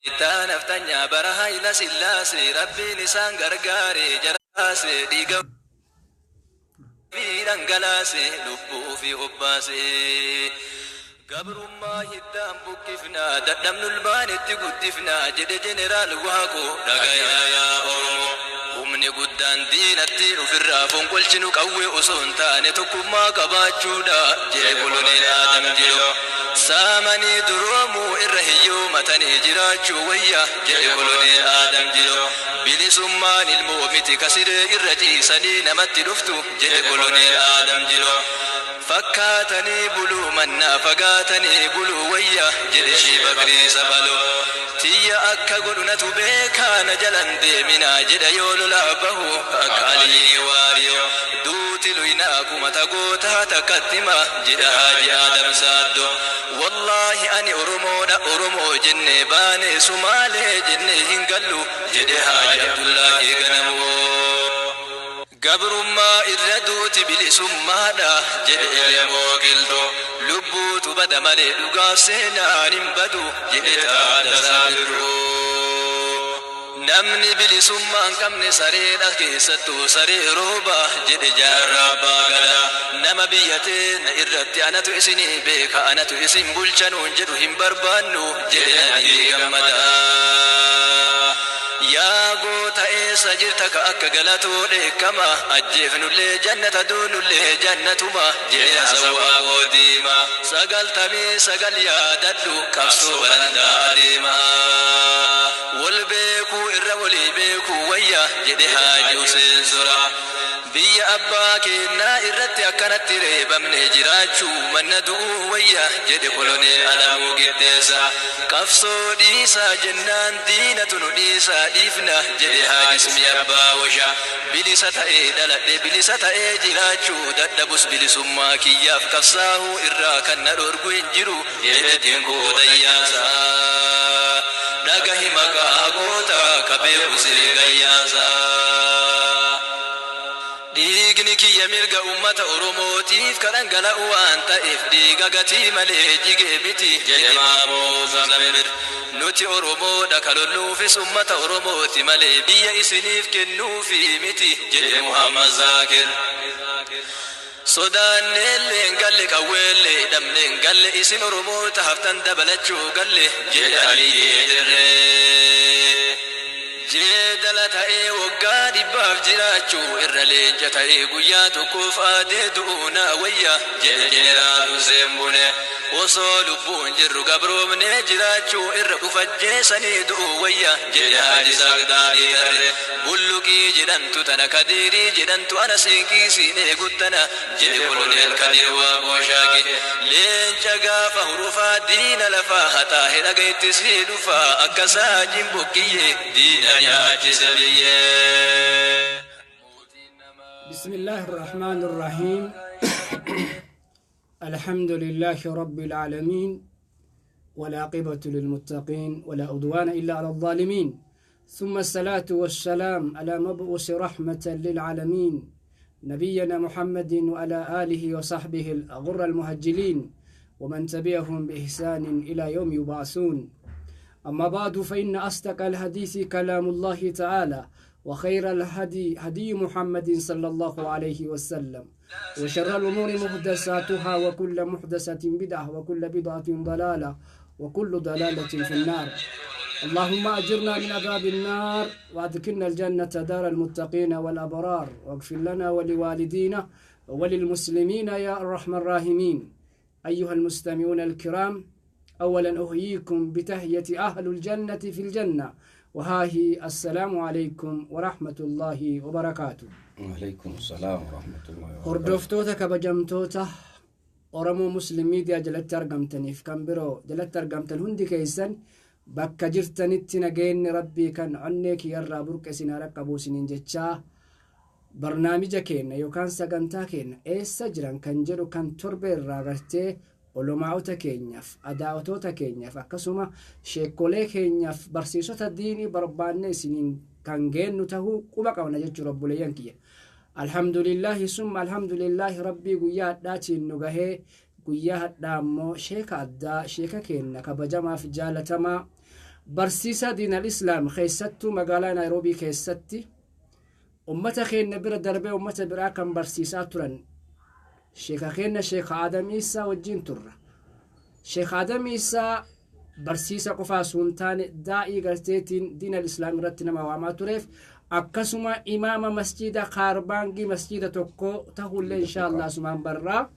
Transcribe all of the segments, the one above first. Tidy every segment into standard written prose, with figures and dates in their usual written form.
تانفتنيا برها إلى سلاسي ربي لسان غرغاري جراسي ديغا في رنگلاسي لبو في غباسي قبر ما هدام بكفنا ددمن البان اتقدفنا جد جنرال واقو دقايا يا أورمو ومني قدان دين التين في الرافون قل شنو قوي أصون تاني تكما قباتشو دا جيبولوني آدم جلو سامني درومو إرهيو متني جراچو ويا جيبولوني آدم جلو بلي سمان المومت كسر إرجي سني نمت لفتو جيبولوني آدم جلو فكاتني بلو منا فقاتني بلو ويا جلشي بقري سبلو تيا أكا قلنا تبيكا نجلن دي منا جد يولو لعبه أكالي واريو دوتي لويناكو متقوتا تكتما جد هاجي آدم سادو والله أني أرمو جني باني سمالي جني هنقلو جد هاجي عبد الله غنمو قبر ما إردوت بلسمانا جد إلمو قلتو لبوت بدا ملي لقاسينا نمبدو جد تعالى سادرو نمني بلسمان كمني سرينا كيستو سري روبا جد جاربا قلا نما بيتين إردتي أنا تؤسني بيك أنا تؤسن بلشنون جدو هم بربانو جد نبي غمدا يا قوت إيسا جرتك أكا قلتو لكما أجيفن اللي جنة دون اللي جنة ما جيها سوا قديما سقل تمي سقل يا دلو كفسو بلندا أديما والبيكو إرولي بيكو ويا جدها جوسين سرا بي أباك إنا إرتي أكنت ريبا من جراجو من ندعو ويا جد قلوني ألمو قدسا كفسو ديسا جنان دينة نديسا ديفنا جدها جسمي أبا وشا بلسة دلت بلسة جراجو ددبس بلسما كياف كفساه إراكا نرورقو انجرو جدتينكو دياسا نغهي مكا قوتا كبير سري غياسا ديغني كي يمرغ أمة أرموتيف كرنغلا وانت إفديغ غتي ملي جيغي بيتي جدما موزا زمير نوتي أرمو دكالولو في سمة أرموتي ملي بيا إسنيف كنو في ميتي جد محمد زاكر سودان نيلين قال قويلي دملين قال اسم أرمو تهفتن دبلتشو قال جد علي جدلا تأي وقادي باف جراچو إرلين جتأي قياتو كوف آدي دونا ويا جد جنرال سيمبوني وصول بون جرو قبرو من جراچو إرقو فجيساني دو ويا جد هاجي ساقداني تري بلوكي جدنتو تنكديري جدنتو أنا سيكي سيني قدنا جد قلوني الكدير وقوشاكي لين جاقا فهروفا دين لفا هتا هلقيت سيدوفا أكسا جنبوكي دين يا جسبيه بسم الله الرحمن الرحيم الحمد لله رب العالمين والعاقبة للمتقين ولا عدوان إلا على الظالمين ثم الصلاة والسلام على مبعوث رحمة للعالمين نبينا محمد وعلى آله وصحبه الغر المهجلين ومن تبعهم بإحسان إلى يوم يبعثون أما بعد فإن أصدق الحديث كلام الله تعالى وخير الهدي هدي محمد صلى الله عليه وسلم وشر الأمور محدثاتها وكل محدثة بدعة وكل بدعة ضلالة وكل ضلالة في النار اللهم أجرنا من عذاب النار وأدخلنا الجنة دار المتقين والأبرار واغفر لنا ولوالدينا وللمسلمين يا أرحم الراحمين أيها المستمعون الكرام أولا أحييكم بتحية أهل الجنة في الجنة وهاهي السلام عليكم ورحمة الله وبركاته. وعليكم السلام ورحمة الله وبركاته. هردفتوتا كبجمتوتا أرمو مسلم ميديا جلت ترقمتني في كامبرو جلت ترقمتن هندي كيسن بكا جرتنت نجين ربي كان عنك يرى برك سنارك أبو سنين جتشا برنامج كينا يوكان سقنتا كينا سجران كان جرو كان تربير رارتي ولمعوتا كينياف أداوتوتا كينياف أكسوما شيكولي كينياف برسيسوتا ديني برباني سنين كان جين نتهو قبقا ونجج رب لينكي الحمد لله ثم الحمد لله ربي قياد داتي النغهي قياد دامو شيكا أدا شيكا كينا كبجما في جالتما برسيسة دين الإسلام خيستو مقالة نيروبي كيستي أمتا خين نبرا دربي أمتا برا كان برسيسة ترن شيخ خين شيخ آدم إيسا وجين ترى شيخ آدم إيسا برسيسة قفا سونتان دائي قرتيتين دين الإسلام رتنا ما تريف أكسما إمام مسجد خاربانجي مسجد توكو تقول إن شاء الله سبحان برا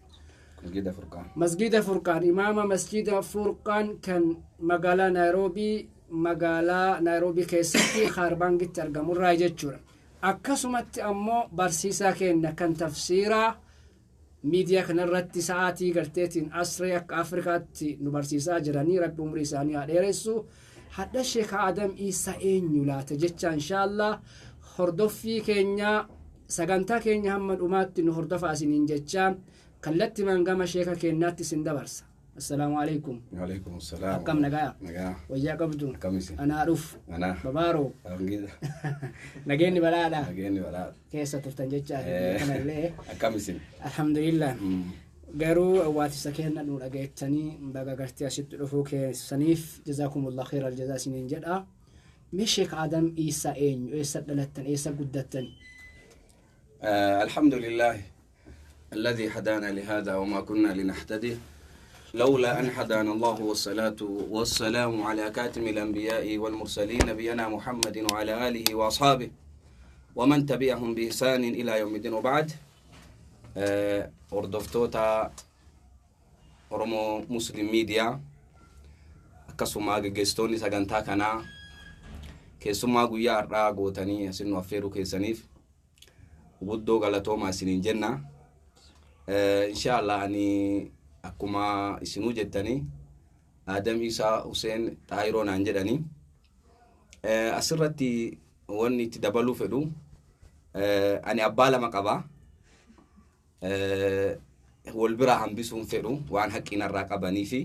مسجد فرقان إمام مسجد فرقان كان مقالة نيروبي كيستي خاربانجي ترجموا راجع جورا أكسمت أمو برسيسا كأن كان تفسيرا ميديا كان الرتي ساعاتي قرتين أسريك أفريقاتي نبرسيسا جراني رب عمري ساني هاديرسو حتى الشيخ آدم إيسا إنيو لا تجتشا إن شاء الله هردوفي كينيا ساقانتا كينيا همد أمات نهردوف أسنين جتشا كالتي من قام الشيخ كيناتي سندبرسا السلام عليكم. وعليكم السلام. كم نجاة. وياك بدون. أنا أعرف. أنا. ببارو. أنجد. نجيني بلادا. نجيني بلادا. كيسة تفتنجتشا. أنا ليه. كمسين. الحمد لله. قالوا واتي سكينا نور أجيتني بقى قرتي أشد رفوك سنيف جزاكم الله خير الجزاء سنين جدأ. مشيك آدم إيسا إيسا دلتن إيسا قدتن. الحمد لله الذي هدانا لهذا وما كنا لنهتدي لولا أن هدانا الله والصلاة والسلام على كاتم الأنبياء والمرسلين نبينا محمد وعلى آله وأصحابه ومن تبعهم بإحسان إلى يوم الدين وبعد. أردفتوتا أورمو مسلم ميديا akkasuma gaggeessitoonni sagantaa kanaa keessumaa guyyaa har'aa gootanii asin nu affeeruu keessaniif guddoo galatoomaa isiniin jenna. Inshallah ani akkuma isinuu jettanii Adam Isa Hussein Taayiroo naan jedhanii asirratti wanni itti dabaluu fedhu ani abbaa lama qaba. Wal bira hambisuun fedhu waan haqqiinarraa qabanii fi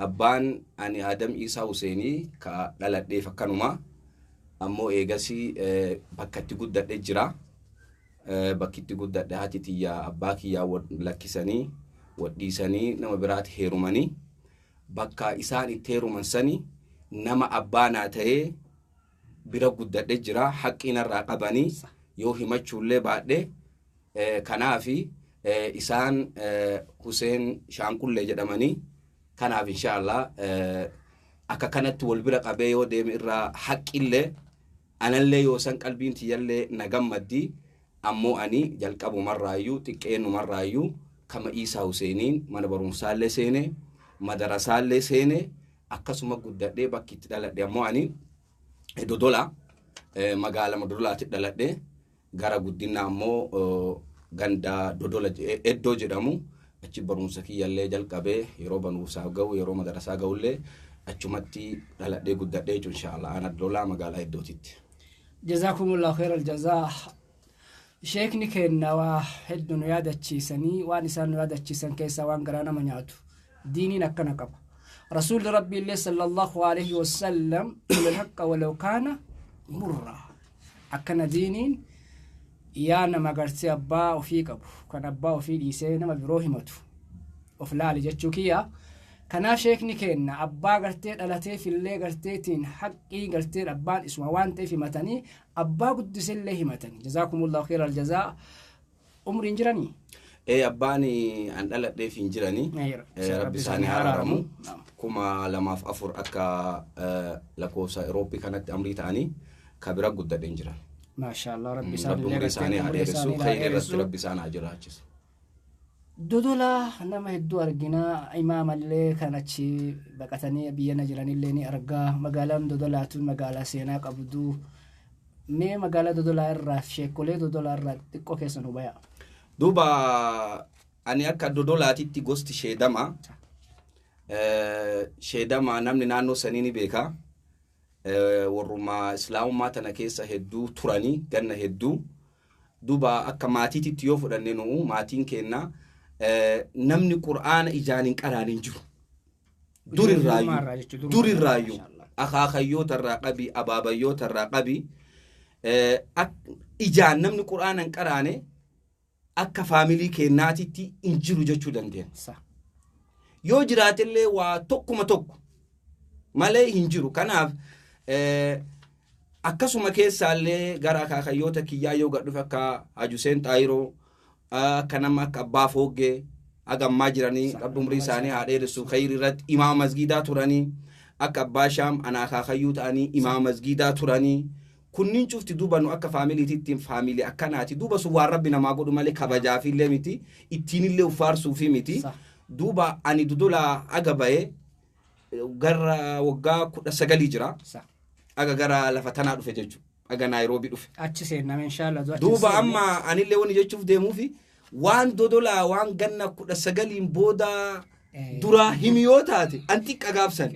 abbaan ani Adam Isa Husseini ka dhaladheef akkanuma ammoo eegasii bakka itti guddadhe jira. Bakki itti guddadhe haati tiyyaa abbaa kiyyaa lakkisanii wadhiisanii nama biraatti heerumanii bakka isaan itti heeruman sanii nama abbaanaa ta'ee bira guddadhe jira. Haqqiinarraa qabanii yoo himachuullee baadhe kanaafi isaan Hussein Shaanqullee jedhamanii kanaaf inshallah akka kanatti wal bira qabee yoo deeme irraa haqqillee anallee yoo san qalbiin tiyyallee nagammaddi ammoo ani jalqabumarraayyuu xiqqeenumarraayyuu kama Isa Husseiniin mana barumsaallee seene madarasaallee seene akkasuma guddadhee bakki itti dhaladhe ammoo ani Dodola magaalaa Dodolaatti dhaladhe gara guddina ammoo ganda Dodola Eddoo jedhamu achi barumsa kiyyallee jalqabee yeroo barumsaa ga'u yeroo madarasaa ga'ullee achumatti dhaladhee guddadhee jechuun inshallah ana Dodola magaalaa Eddootitti. Jazakumullahu khairal jazaa. Sheekni kenna waa hedduu nu yaadachiisanii waan isaan nu yaadachiisan keessaa waan garaa nama nyaatu diiniin akkana qaba. Rasuulli Rabbii illee sallallahu alaihi wasallam qul haqqa walau kaana murra akkana diiniin yaa nama gartee abbaa ofii qabu kan abbaa ofii dhiisee nama biroo himatu of laali jechuu kiyya. Kanaaf sheekni kenna abbaa gartee dhalateef illee garteetiin haqqii gartee abbaan isuma waan ta'eef himatanii abbaa guddisillee himatanii. Jazakumullahu khairal jazaa. Umriin jiranii? Abbaani an dhaladheef hin jiranii. Rabbi isaanii araaramu. 2004 akka lakkoofsa Eurooppii kanatti amrii ta'anii kabira guddadheen jiran. Maashaallah rabbi isaanii adeeressu khayri irratti rabbi isaanii ajiraachisu. Dodola nama hedduu argina imaamallee kan achi baqatanii biyyana jiranillee ni argaa. Magaalaan Dodolaatu magaalaa seenaa qabdu. Mee magaalaa Dodolaa irraa sheekolee Dodolaa irraa xiqqoo keessa nu bayaa. Duuba ani akka Dodolaatitti gosti sheedama. Sheedama namni naannoo sanii ni beeka. Warrummaa islaamummaa tana keessa hedduu turanii ganna hedduu. Duuba akka maatiititti yoo fudhanne nu'u maatiin keenna namni Qur'aana ijaanin qaraanin jiru. Durirraayyuu akaakayyoota irraa qabi abaabayyoota irraa qabi ijaan namni Qur'aanan qaraane akka faamilii keennaatitti hin jiru jechuu dandeenya. Yoo jiraatillee waa tokkuma tokko malee hin jiru. Kanaaf akkasuma keessaallee gara akaakayyoota kiyyaa yoo gadhuuf akka Hajuseen Xaayiroo akka nama akka Abbaa Fooggee agammaa jiranii rabbi umrii isaanii haa dheeressu khayri irratti imaama masgiidaa turanii akka Abbaa Shaam ana akaakayyuu ta'anii imaama masgiidaa turanii kunniin cufti duuba nu akka faamiliitiitti faamilii akkanaati duuba sun waan rabbi namaa godhu malee kabajaafillee miti ittiinillee uffaarsuufi miti duuba ani Dodola aga ba'ee gara waggaa 19 jira aga gara lafa tanaa dhufe jechuudha aga Naayiroobii dhufe achi seenname inshallah duuba amma anillee wani jechuuf deemuufi waan Dodola waan ganna 19 booda dura himiyoo taate antiqa gaabsan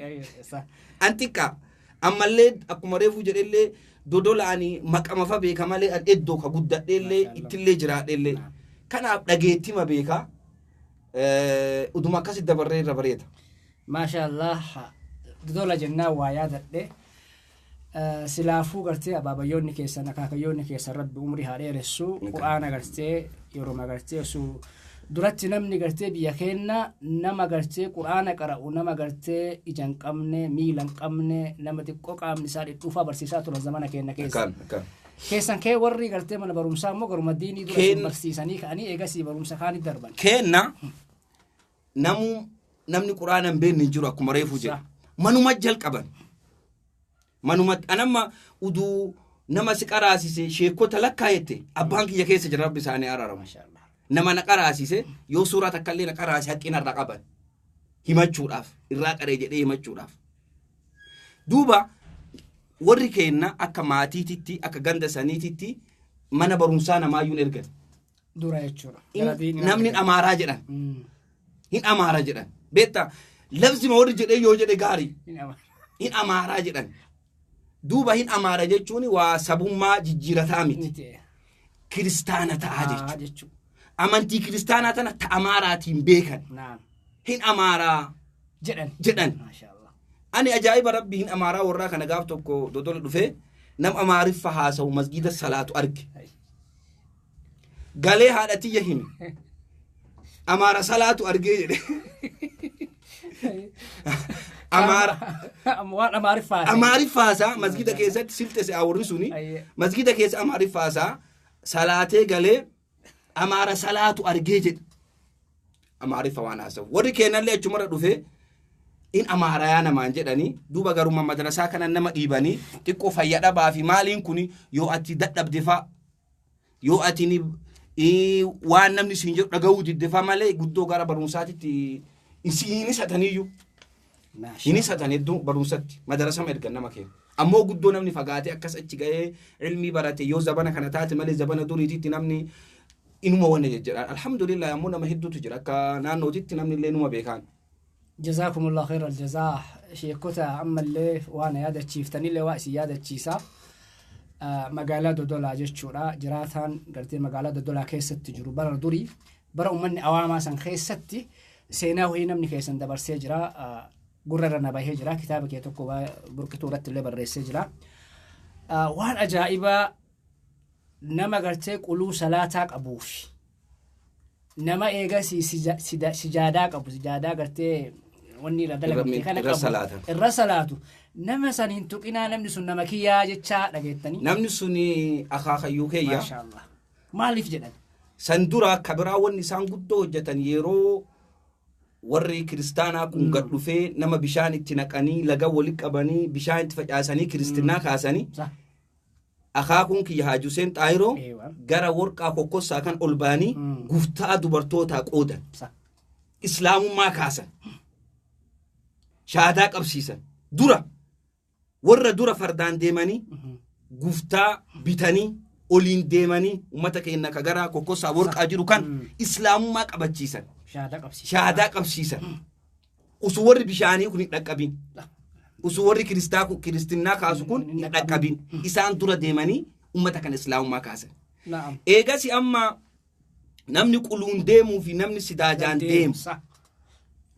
antiqa ammallee akkuma reefu jedhellee Dodola ani maqama fa beeka malee eddoo ka guddadheellee ittillee jiraadheellee kanaaf dhageettima beeka uduma akkasi dabarree irra bareeta maashaallah Dodola jennaa waa yaadadhe silaafuu gartee abaabayyoonni keessan akaakayyoonni keessan rabbi umrii haa dheeressu qur'aana gartee yeroo gartee su duratti namni gartee biyya keenya nama gartee qur'aana qara'u nama gartee ija hin qabne miila hin qabne nama xiqqoo qaamni isaa dhidhuufaa barsiisaa turan zamana keenya keessan kee warri gartee mana barumsaa immoo garuma diinii dura barsiisanii ka'anii eegasii barumsa kaanii darban kenna namni qur'aana hin beekne hin jiru akkuma reefu jedhe manuma jalqaban manuma anamma uduu nama si qaraasise sheekota lakkaayette abbaan kiyya keessa jira rabbi isaanii araarama nama na qaraasise yoo suuraa takkallee na qaraase haqqina irraa qaban himachuudhaaf irraa qaree jedhee himachuudhaaf duuba warri keenna akka maatiititti akka ganda saniititti mana barumsaa namaayyuun ergan dura jechuudha namni amaaraa jedhan hin amaara jedhan beektaa labsima warri jedhee yoo jedhe gaarii hin amaaraa jedhan duuba hin amaara jechuun waa sabummaa jijjiirataa miti kiristaana ta'a jechuudha amantii kiristaanaa tana ta amaaraatiin beekan hin amaaraa jedhan ani ajaa'iba rabbi hin amaaraa warraa kana gaaf tokko Dodola dhufe nam amaariffa haasa'u masgiida salaatu arge galee haadhatiyya himi amaara salaatu argee jedhe amaariffaasa masgiida keessatti silte se'a warri suni masgiida keessa amaariffaasa salaatee galee amaara salaatu argee jedhe amaariffa waan haasa'u warri keenyallee achumarra dhufe in amaara yaa namaan jedhanii duuba garuma madrasaa kana nama dhiibanii xiqqoo fayyadhabaa fi maaliin kun yoo ati dadhabde fa yoo ati waan namni siin jedhu dhaga'uu didde fa malee guddoo gara barumsaatitti isiinis hataniyyuu hinis hatan hedduu barumsatti madrasama ergan nama keenya ammoo guddoo namni fagaatee akkas achi ga'ee ilmii barate yoo zabana kana taate malee zabana duriititti namni inuma wanne jedha alhamdulillah ammoo nama hedduutu jira akka naannootitti namni illee inuma beekan jazakumullahu khairal jazaa sheekota ammallee waan yaadachiiftanii illee waa isin yaadachiisa magaalaa Dodola jechuudha jiraataan gartee magaalaa Dodola keessatti jiru bara durii bara ummanni awaamaa san keessatti seenaa wayii namni keessan dabarsee jira gurra na bahee jira kitaaba kee tokko burqituu irratti illee barreessee jira waan ajaa'ibaa nama gartee quluu salaataa qabuuf nama eegasii sijaadaa qabu sijaadaa gartee wanni irra dalagamte kana qabu irra salaatu nama saniin tuqinaa namni sun nama kiyyaa jechaa dhageettanii namni sun akaakayyuu keeyya maashaallah maaliif jedhan san dura kabiraa wanni isaan guddoo hojjetan yeroo warri kiristaanaa kun gad dhufee nama bishaan itti naqanii laga walitti qabanii bishaan itti facaasanii kiristinaa kaasanii akaakun kiyya Hajuseen Xaayiroo gara warqaa kokkossaa kan ol baanii guftaa dubartootaa qoodan islaamummaa kaasan shaadaa qabsiisan dura warra dura fardaan deemanii guftaa bitanii oliin deemanii ummata keenya ka gara kokkossaa warqaa jiru kan islaamummaa qabachiisan shaadaa qabsiisan usu warri bishaanii kun hin dhaqqabin usu warri kiristinaa kaasu kun hin dhaqqabin isaan dura deemanii ummata kan islaamummaa kaasan eegasi amma namni quluun deemuu fi namni sidaajaan deemu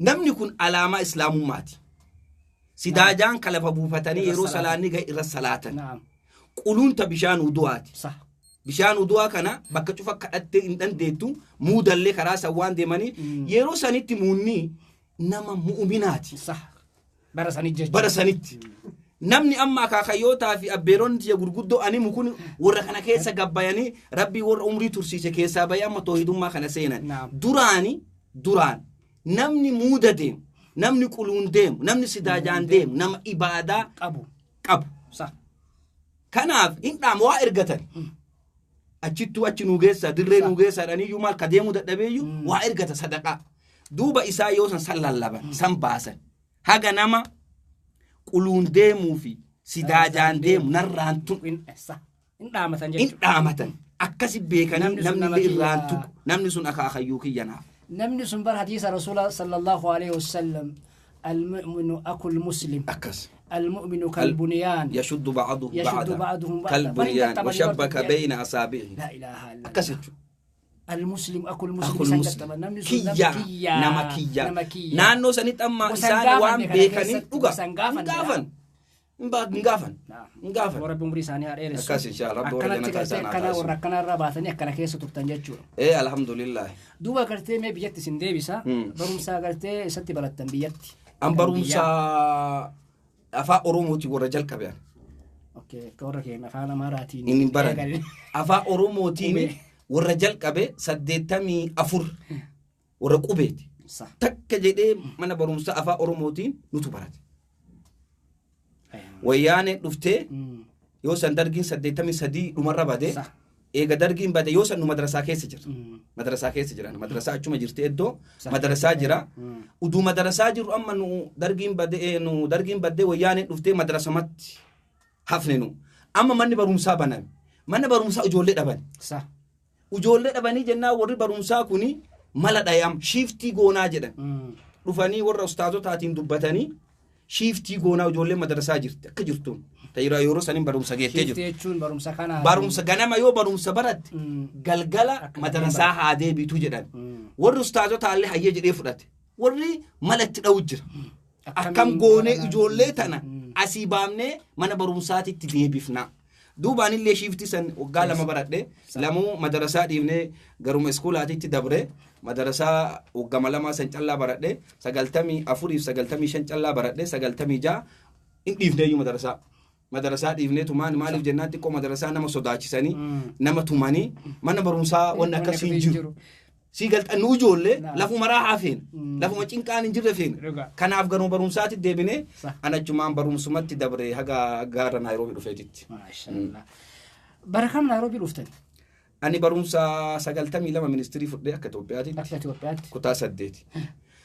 namni kun alaamaa islaamummaati sidaajaan kalafa buufatanii yeroo salaanni ga'e irra salaatan quluunta bishaan uduwaati bishaan uduwaa kana bakka cufa kadhattee hin dandeettu muudallee karaa sawwaan deemanii yeroo sanitti muunni nama mu'uminaati bara sanitti namni amma akaakayyootaa fi abbeeroonni tiya gurguddoo ani mukun warra kana keessa gabbayanii rabbii warra umrii tursiise keessaa bayee amma toohidummaa kana seenan duraan namni muuda deemu namni quluun deemu namni sidaajaan deemu nama ibaadaa qabu kanaaf indhaam waa ergatan achittuu achi nuu geessaa dirree nuu geessaa dhaniyyuu maal ka deemuu dadhabeeyyuu waa ergata sadaqaa duuba isaa yoo san lallaban san baasan haga nama quluun deemuu fi sidaajaan deemu narraan tuqu indhaamatan akkasi beekanii namni irraan tuqu namni sun akaakayyuu kiyyanaaf namni sun bar hadiisa rasuula sallallahu alaihi wasallam المؤمن أكو المسلم أكس المؤمن كالبنيان يشد بعضهم كالبنيان وشبك بين أصابعه لا إله إلا الله أكس المسلم أكو المسلم كيا نمكيا نانو سنت أما إنسان وام بيكني أوجا نغافن ورب عمري ثاني عليه أكس إن شاء الله رب ورجنا كاسنا كنا وركنا رباطني كنا كيس تبتنجتشو إيه الحمد لله دوبا كرتي ما بيجت سندبيسا برمسا كرتي ستي بلتن بيجتي أم برمسا أفا أروموتي ورجال كبير أوكي كورك ما فانا مراتي إن برد أفا أروموتي ورجال كبير سدتمي أفر ورقوبيت تك جدي من برمسا أفا أروموتي نتو برد ويانه دفته يوسن درجين سديتمي سدي عمر بده ايغا درجين بده يوسن مدرسه كيس جرا مدرسه اچما جرت ادو مدرسه جرا ودو مدرسه جرو اما نو درجين بده نو درجين بده ويانه دفته مدرسه مت حفننو اما من برومسا بنام من برومسا اجوله دبن صح اجوله دبني جنا ور برومسا كوني ملا دايام شيفتي غونا جدن دفاني ور استاذو تاتين دبتني شيفتي غونا وجولة مدرسة جرت كجرتون تيرا يورو سنين برمسا جيتي شيفتي برمسا كنا برمسا غنما يو برمسا برد غلغلا مدرسة هادي بيتو جدان ور استاذو تعالي حيي جدي فرات وري ملت دوجر اكم غوني جولة تنا اسيبامني من برمساتي تديبفنا دوبان اللي شيفتي سن وقال ما برد لمو مدرسة ديفني غروم اسكولاتي تدبره مدرسة وقملما سنجلا برده سجلتمي أفوري سجلتمي شنجلا برده سجلتمي جا إنديفني يوم مدرسة ديفني تومان مالف جناتي كو مدرسة نما صداقي سني نما توماني ما نبرمسا وانا كسينجر سيجلت أنو جولة لفو مراها فين لفو ما كان ينجر فين كان أفغانو برمسات ديبني أنا جمان برمسمات تدبره هجا غارا نيروبي رفيتت ما شاء الله بركم نيروبي رفتني أنا برمسا سجلتمي لما منستري فردي أكتوبياتي كتا سديتي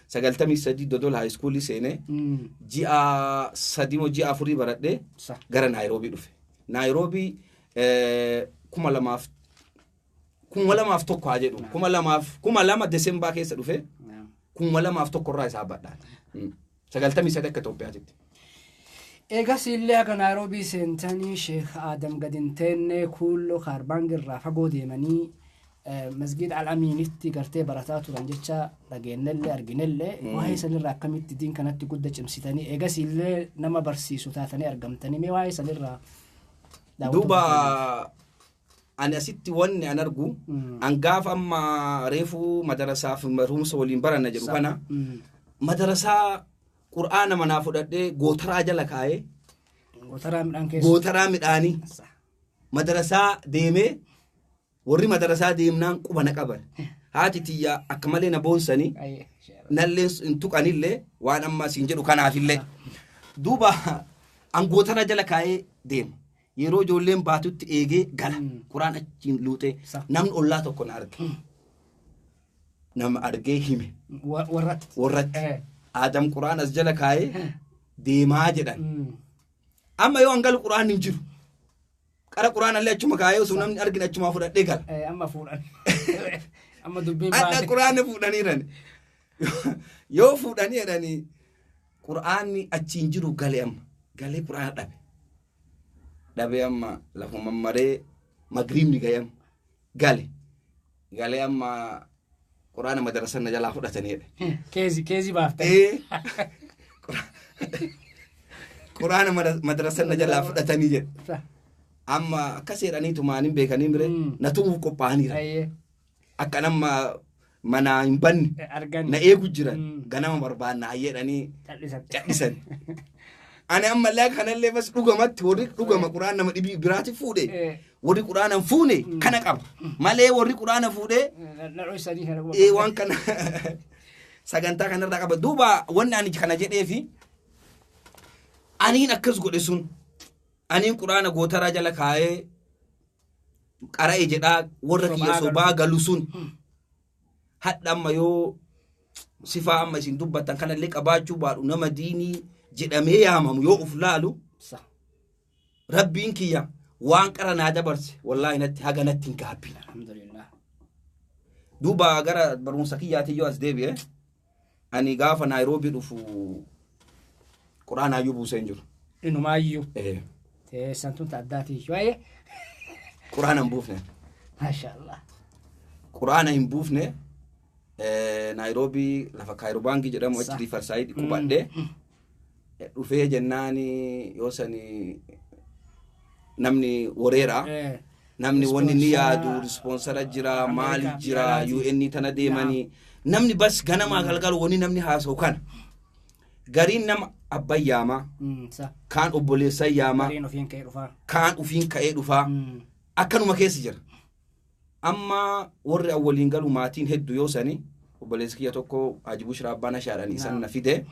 سجلتمي سدي دودول هاي سكولي سنة جيا سديمو جيا فوري برده غير نيروبي رفي نيروبي كم لما أفتو كواجدو كم لما ديسمبر كيس رفي كم لما أفتو كورا يسابد سجلتمي سدي أكتوبياتي eegas illee akka naayiroobii seentanii sheekh aadam gadinteenne kulloo kaarbaangirraa fagoo deemanii masgid al-amiinitti gartee barataa turan jecha dhageenyallee arginellee waa'ee sanirraa akkamitti diin kanatti gudda cimsitanii eegas illee nama barsiisu taatanii argamtanii mee waa'ee sanirraa duuba ani asitti wanni an argu an gaafa amma reefuu madarasaaf barumsa waliin baranna jedhu kana madarasaa Qur'aana manaa fudhadhee gootaraa jala kaa'ee gootaraa midhaanii madarasaa deemee warri madarasaa deemnaan quba na qaban haati tiyya akka malee na boonsanii nallee hin tuqanillee waan amma siin jedhu kanaafillee duuba an gootaraa jala kaa'ee deema yeroo ijoolleen baatutti eegee gala Qur'aan achiin luuxee namni ollaa tokko na arge nama argee hime warratti Adam Qur'aan as jala kaa'ee deemaa jedhan amma yoo hangal Qur'aan hin jiru qara Qur'aan allee achuma kaa'ee osoo namni argin achuma fudhadhee gala amma fuudhan amma dubbiin baate adda Qur'aan fuudhaniiran yoo fuudhanii jedhanii Qur'aan achiin jiru galee amma galee Qur'aan dhabe amma lafuma maree magriibni gayam galee amma Qur'aan madrasa na jala fudhataniidha. Keezi baafte. Qur'aan madrasa na jala fudhatanii jedha. Amma akkas jedhanii tumaanin beekanii mire na tumuuf qophaa'aniira. Akka nama mana hin banne argan na eegu jiran ganama barbaanna jedhanii cadhisan. Ani ammallee kanallee bas dhugamatti warri dhugama quraan nama dhibii biraati fuudhe warri quraana hin fuune kana qaba malee warri quraana fuudhe waan kana sagantaa kanarraa qaba. Duuba wanni ani kana jedheefi aniin akkas godhe sun aniin quraana gootaraa jala kaa'ee qara'e jedhaa warra kiyya sobaa galu sun hadha amma yoo sifaa amma isin dubbattan kanallee qabaachuu baadhu nama diinii jedhamee yaamamu yoo uf laalu rabbiin kiyya waan qara naa dabarse wallaahi natti haga natti hin gaabbiin. alhamdulillah. Duuba gara barumsa kiyyaatii yoo as deebi'e ani gaafa Naayiroobii dhufu quraanaayyuu buusee hin jiru. Inumaayyuu. Teessantuun ta'addaatii waa'ee. Quraana hin buufne. Maashaallah. Quraana hin buufne Naayiroobii lafa Kaayirobaangii jedhamu achi Riifarsaayid qubadhee dhufee jennaani yoo sani namni wareera namni wanni ni yaadu sponsora jira maali jira UN tana deemanii namni bas ganama galgal wani namni haasa'u kana gariin nama abbayyaama kaan obboleessa yaama kaan ufiin ka'ee dhufaa akkanuma keessa jira. Amma warri awwaliin galu maatiin hedduu yoo sani obboleessi kiyya tokko Haji Bushraa Abbaan Ashaadhanii san na fide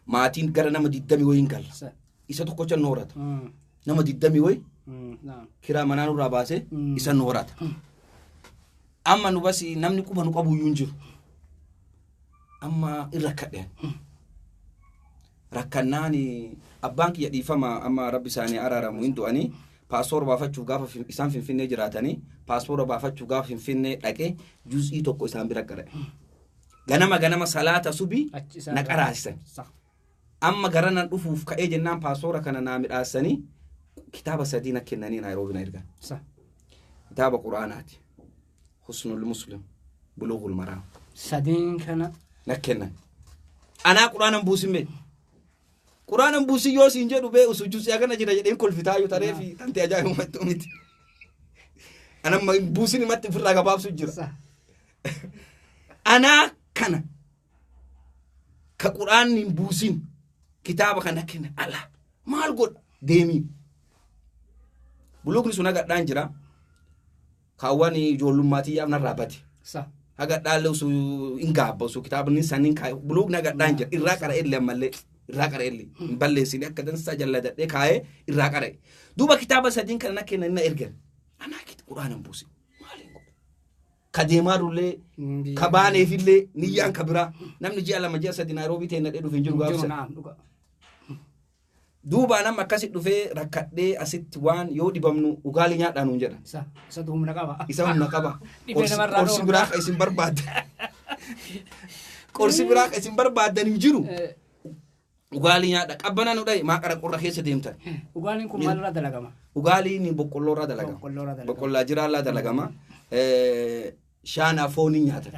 maatiin gara nama 20 wayin gala isa tokkocha noorata nama 20 way kiraa manaa nurraa baase isa noorata. Amma nu basi namni quba nu qabu yuun jiru amma irra kadheen rakkannaani abbaan kiyya dhiifama amma rabbi isaanii araaramu hin du'anii paaspoora baafachuuf gaafa isaan Finfinnee jiraatanii paaspoora baafachuuf gaafa Finfinnee dhaqee juz'ii tokko isaan bira qara'e ganama salaata subii na qaraasisan. Amma garanan dhufuuf ka'ee jennaan paaspoora kana naa midhaasanii kitaaba 3 na kennanii Naayiroobii na ergan. Kitaaba quraanaati Husnul Muslim Bulughul Maraam 3 kana na kennan. Anaa quraanan buusimme quraanan buusi yoo siin jedhu bee usu juz'ii kana jira jedheen kolfitaayu taree fi tanti ajaa'ibumatti miti. Anamma buusin matti ofirraa gabaabsu jira. Anaa kana ka quraan hin buusin kitaaba kana kenna ala maal godha deemii Bulughni sun agadhaan jira kaawwan ijoollummaatti yaafna raabate agadhaan lewsu hin gaabba su kitaabni sanin Bulughni agadhaan jira irraa qara illee ammallee irraa qara illee hin balleessine akka dansaa jalladhee kaa'ee irraa qara. Duuba kitaaba 3 kana kenna na ergan anaa kitaaba quraan hin buusin maaliin godha ka deemaa dullee ka baaneefillee niyyaan ka biraa namni ji'a 2 ji'a 3 Naayiroobii ta'e nadhee dhufe hin jiru gaafsa. Duuba nama akkasi dhufee rakkadhee asitti waan yoo dhibamnu ugaalii nyaadhaan nuun jedhan. Isa humna qaba. Isa humna qaba. Qorsi biraa ka isin barbaaddan. Qorsi biraa ka isin barbaaddan hin jiru. Ugaalii nyaadha qabbanaa nu dhaye maaqara qorra keessa deemtan. Ugaaliin kun maalirraa dalagama? Ugaaliin boqqolloorraa dalagama. Boqqollaa jiraarraa dalagama. Shaanaa foonii nyaatan.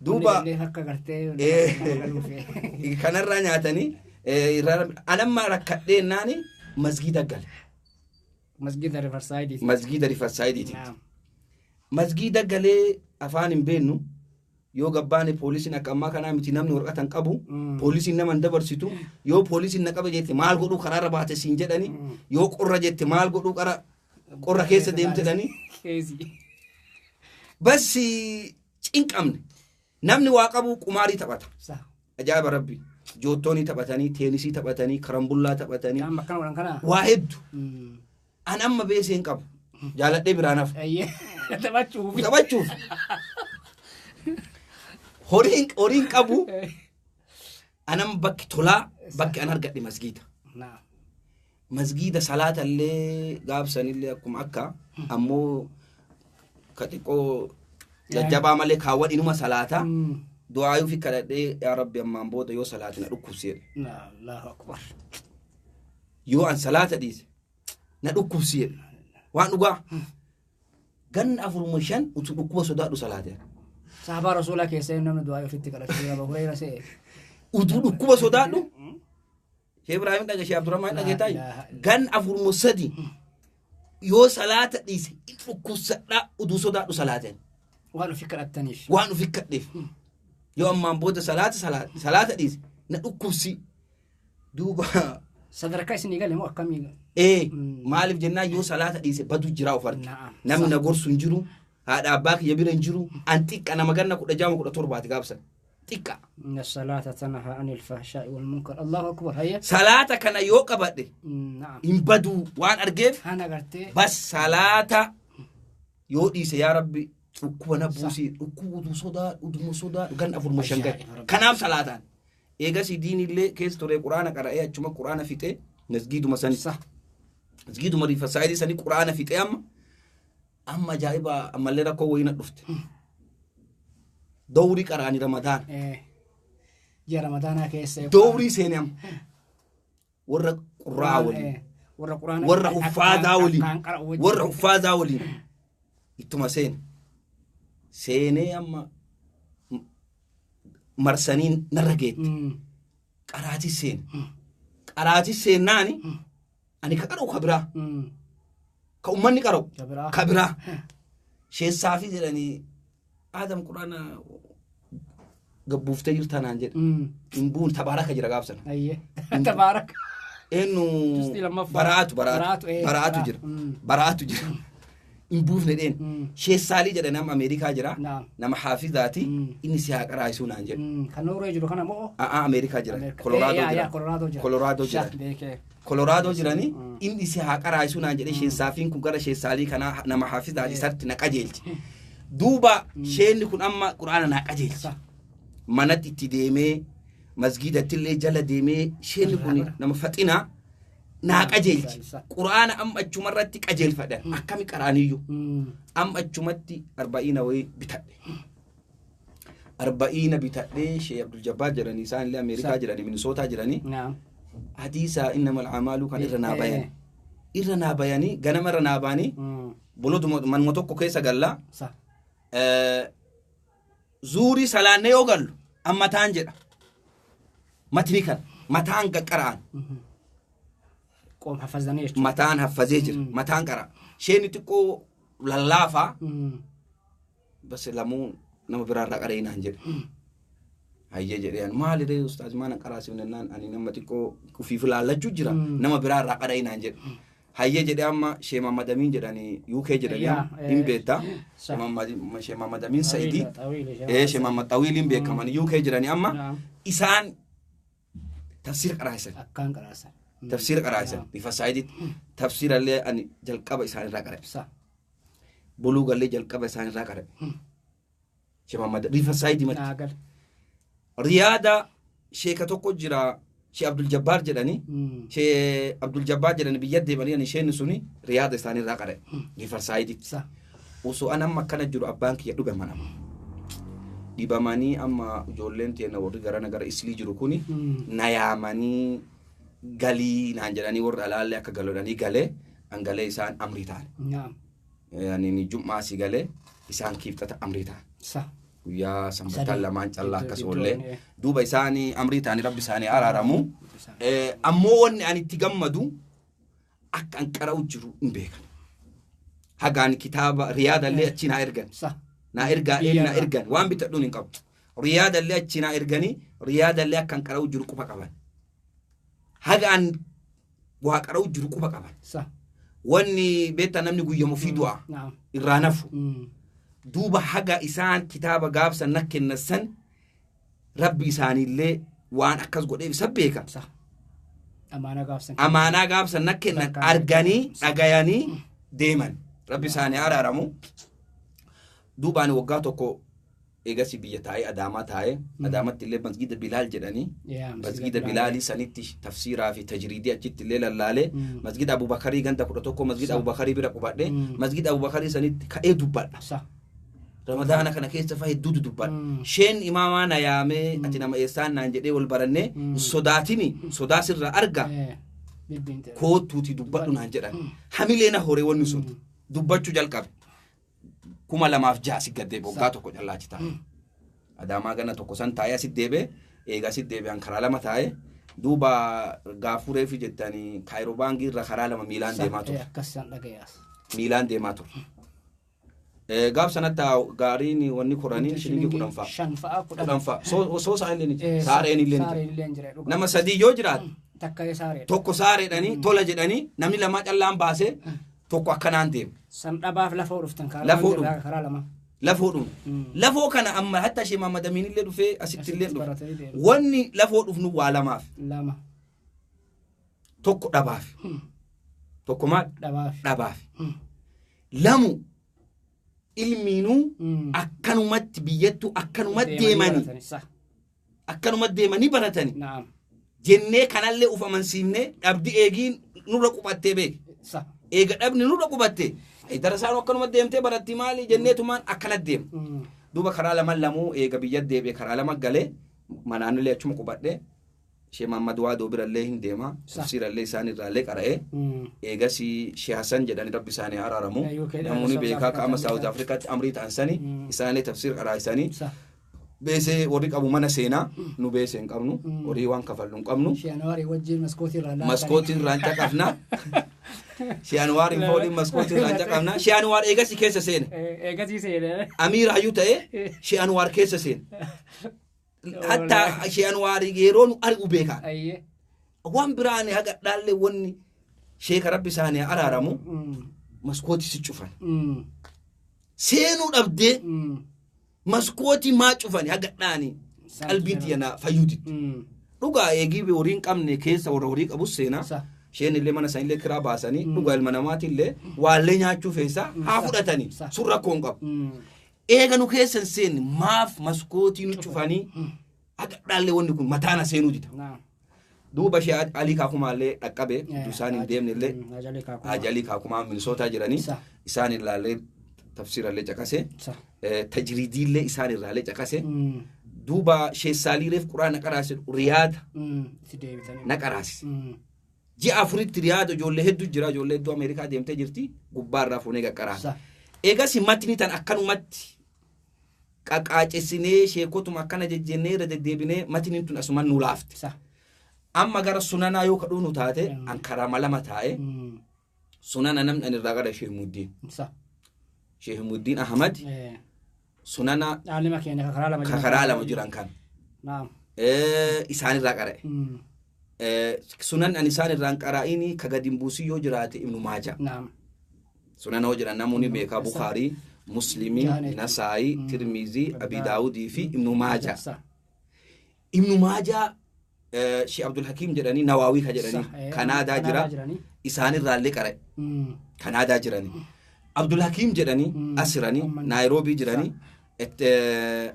Duuba kanarraa nyaatanii anamma rakkadhee naani masgida gale. Masgida Riverside'iti. Masgida Riverside'iti. Masgida galee afaan hin beennu yoo gabbaane poolisiin akka ammaa kanaa miti namni warqatan qabu poolisiin nama hin dabarsitu yoo poolisiin na qaba jette maal godhuu karaarra baate siin jedhani yoo qorra jette maal godhuu qorra keessa deemtedhani bas cinqamne namni waa qabu qumaarii taphata. Ajaa'iba rabbi. Joottoonii taphatanii teenisii taphatanii karambullaa taphatanii waa hedduu an amma beeseen qabu jaaladhee biraanaaf taphachuuf horiin qabu anam bakki tolaa bakki an argadhe masgiida salaatallee gaabsanillee akkuma akka ammoo ka xiqqoo jajjabaa malee kaawwan inuma salaataa du'aayuu fi kadhadhee yaa rabbi ammaan booda yoo salaatina dhukkubsiidhe. Allahu akbar. Yoo an salaata dhiise na dhukkubsiidhe waan dhugaa ganna 4-5 utuu dhukkuba sodaadhu salaate. Sahabaa rasuulaa keessaa namni du'aayuu ofitti kadhachuu Abu Hurayra se'e. Utuu dhukkuba sodaadhu Sheekh Ibrahim dhaga Sheekh Abdurrahman dhageetaayi ganna 4-3 yoo salaata dhiise dhukkubsadhaa utuu sodaadhu salaateen. waan fi kadhattaniif waan ufi kadheef yoo ammaan booda salaata dhiise na dhukkubsi duuba sadarkaa isin eegale moo akkamii maaliif jennaan yoo salaata dhiise badu jira ofarti namni na gorsu hin jiru haadha abbaa kiyya bira hin jiru an xiqqa nama ganna 16-17 gaabsan xiqqa inna salata tanha anil fahsha'i wal munkar Allahu akbar hayya salaata kana yoo qabadhe na'am hin badu waan argeef hana gartee bas salaata yoo dhiise yaa rabbi dhukkuba na buusii dhukkubu sodaa gan afur mashangar kanaaf salaataan eegasi diinillee keessa ture quraana qara'ee achuma quraana fixee masgiiduma sani masgiiduma rifa saayidii sani quraana fixee amma ajaa'iba ammallee rakkoo wayina dhufte dawrii qaraani ramadaan ji'a ramadaanaa keessa dawrii seene amma warra quraa waliin warra quraana warra uffaadaa waliin ittuma seenee amma marsaniin narra geette qaraatis seennaani ani ka qara'u kabiraa ka ummanni qara'u kabiraa sheessaafi jedhanii aadam quraana gabbuuftee jirta naan jedhe hin buun tabaaraka jira gaabsana tabaaraka eenyu baraatu jira in buufne dheen sheessaalii jedha nama Ameerikaa jira nama haafizaati inni si haa qaraayisuu naan jedhu kan nooree jiru kana moo Ameerikaa jira Koloraadoo jiranii inni si haa qaraayisuu naan jedhe sheessaafiin kun gara sheessaalii kana nama haafizaati sarti na qajeelchi duuba sheenni kun amma quraana na qajeelchi manatti itti deemee masgiidatti illee jala deemee sheenni kun nama faxinaa naa qajeelchi quraana amma achumarratti qajeelfadhan akkami qaraaniyyuu amma achumatti 40 way bitadhe 40 bitadhe Sheikh Abdul Jabbar jedhanii isaan illee Ameerikaa jedhanii Minnesota jedhanii hadiisa innamal a'maalu kan irra naa bayanii ganama irra naa baanii boloduma manuma tokko keessa gallaa zuurii salaanne yoo gallu amma taan jedha matni kan mataan qaqqaraan mataan haffazee jira mataan qara sheeni xiqqoo lallaafaa bas lamuu nama biraarraa qareenaan jedhe hayyee jedhee maali dee ustaaz maana qaraasifnennaan ani nama xiqqoo ufiif laallachuu jira nama biraarraa qareenaan jedhe hayyee jedhee amma Sheikh Muhammad Amin jedhanii UK jedhanii hin beektaa Sheikh Muhammad Amin Saidii Sheikh Muhammad Tawiiliin beekaman UK jedhanii amma isaan tafsiira qaraasan akkaan qaraasan tafsir qaraasan bifa saayidit tafsira illee ani jalqaba isaan irraa qarabe buluuga illee jalqaba isaan irraa qarabe Sheikh Muhammad bifa saayidii mati riyaada sheeka tokko jira Sheikh Abdul Jabbar jedhanii Sheikh Abdul Jabbar jedhanii biyya deemanii ani sheenni suni riyaada isaan irraa qarabe bifa saayidit osoo an amma akkana jiru abbaan kiyya dhuge mana dhibamanii amma ijoolleen teena warri gara islii jiru kuni na yaamanii galii naan jedhanii warra alaallee akka galodhanii galee angalee isaan amrii ta'an yani ni jum'aasi galee isaan kiiftata amrii ta'an guyyaa sanbataan lamaan callaa akkas oollee duuba isaanii amrii ta'anii rabbi isaanii araaramu ammoo wanni ani itti gammadu akka an qara'u jiru hin beekan hagaan kitaaba riyaadallee achi naa ergan waan bitadhuun hin qabu riyaadallee achi naa erganii riyaadallee akka an qara'u jiru quba qaban hagaan waa qara'u jiru quba qaban wanni beektaa namni guyyamu fi du'a irraa nafu duuba haga isaan kitaaba gaabsan na kennasan rabbi isaaniillee waan akkas godheef isa beeka amaanaa gaabsan na kennan arganii dhagayanii deeman rabbi isaanii araaramu duubaan waggaa tokko eegasi biyya taa'ee adaamaa taa'ee adaamatti illee masgida bilaal jedhanii masgida bilaalii sanitti tafsiiraa fi tajriidii achitti illee lallaalee masgida abubakarii ganda 11 masgida abubakarii bira qubadhe masgida abubakarii sanitti ka'ee dubbadha ramadaana kana keessa fa hedduu dubbadha sheen imaamaa na yaamee ati nama eessaan naan jedhee wal barannee sodaatini sodaa sirraa arga kootuuti dubbadhu naan jedhan hamilee na horee wanni sun dubbachuu jalqabe 2006 gaddee waggaa tokko callaachi taa'e adaamaa gana tokko san taa'ee asit deebe eega asit deebi'an karaa lama taa'e duuba gaafuree fi jettanii kaayiroo baangii irra karaa lama miilaan deemaa ture gaaf sanatti gaariin wanni koranii shilingi 10 fa'a. 5 fa'a 10 fa'a. Soo saa'illee ni jira. Saareen illee ni jira. Nama sadii yoo jiraate. Takka saaree. Tokko saareedhanii tola jedhanii namni lama callaan baasee tokko akkanaan deema. San dhabaaf lafoo dhuftan karaa lama. Lafoo dhufu. Lafoo kana amma hatta ishee Maamad Amiin illee dhufee asitti illee dhufe. Wanni lafoo dhufnu waa lamaaf. Lama. Tokko dhabaaf. Tokko maal? Dhabaaf. Lamu ilmiinuu akkanumatti biyyattuu akkanumatti deemanii baratanii. Jennee kanallee uf amansiifnee dhabdi eegiin nurra qubattee beek. Eega dhabni nurra qubattee. Darasaan akkanuma deemtee baratti maali jenneetumaan akkana deema. Duuba karaa lamuu eega biyya deebi'e karaa lama galee manaanillee achuma qubadhee Sheekh Mahammad Waadoo birallee hin deema. Tafsiirallee isaan irraallee qara'ee eegas Sheekh Hassan jedhanii rabbi isaanii araaramu. Namoonni beekaa qaama Saawut Afrikaatti amrii ta'ansanii isaanillee tafsiir qaraa'isanii. Beesee warri qabu mana seenaa nu beesee hin qabnu warri waan kafallu hin qabnu. Sheekh Anwaar wajjin maskootii irraan caqafna. Sheekh Anwaar hin fooliin maskootii irraan caqafna. Sheekh Anwaar eegasii keessa seene. Amiir hayyuu ta'ee Sheekh Anwaar keessa seene. Hatta Sheekh Anwaar yeroo nu ari'u beekaa. Waan biraan haga dhaallee wanni sheeka rabbi isaanii araaramu maskootii si cufan. Seenuu dhabdee. Maskootii maa cufani haga dhaanii qalbii tiyana fayyuuti. Dhugaa eegii horiin qabne keessa warra horii qabus seenaa. Sheen illee mana isaanii illee kiraa baasanii dhugaa ilma namaati illee waallee nyaachuu feessa haa fudhatanii sun rakkoon qabu. Eega nu keessan seenne maaf maskootii nu cufanii haga dhaallee wanni kun mataana seenuu dida. Duuba Sheekh Alii Kaakumaallee dhaqqabe isaan hin deemne illee Ajalii Kaakumaa Minisootaa jiranii isaan ilaallee tafsiirallee caqase. Tajriidiillee isaan irraallee caqase. Duuba Sheekh Saaliireef Quraana qaraase Riyaada na qaraasise. Ji'a afuritti Riyaada ijoollee hedduu jira ijoollee hedduu Ameerikaa deemtee jirti gubbaarraa fuunee qaqqaraasa. Eegas matni tan akkanumatti qaqaacesinee sheekotuma akkana jejjennee irra deddeebinee matniin tun asumaan nu laafte. Amma gara sunanaa yoo kadhuu nu taate Ankaraa lama taa'e sunana namni ani irraa qara Sheekh Muuddiin. Sheekh Muuddiin Ahmad. Sunana karaa lama jiran kan isaan irraa qara'e. Sunan ani isaan irraan qara'ini ka gadin buusii yoo jiraate Ibnu Maaja. Sunan hoo jiran namoonni beekaa Bukaarii, Muslimii, Nasaayii, Tirmizii, Abii Daawudii fi Ibnu Maaja. Ibnu Maaja Sheekh Abdul Hakiim jedhanii Nawaawii ka jedhanii Kanaadaa jira isaan irraallee qara'e. Kanaadaa jiranii. Abdul Hakiim jedhanii asiranii Naayiroobii jiranii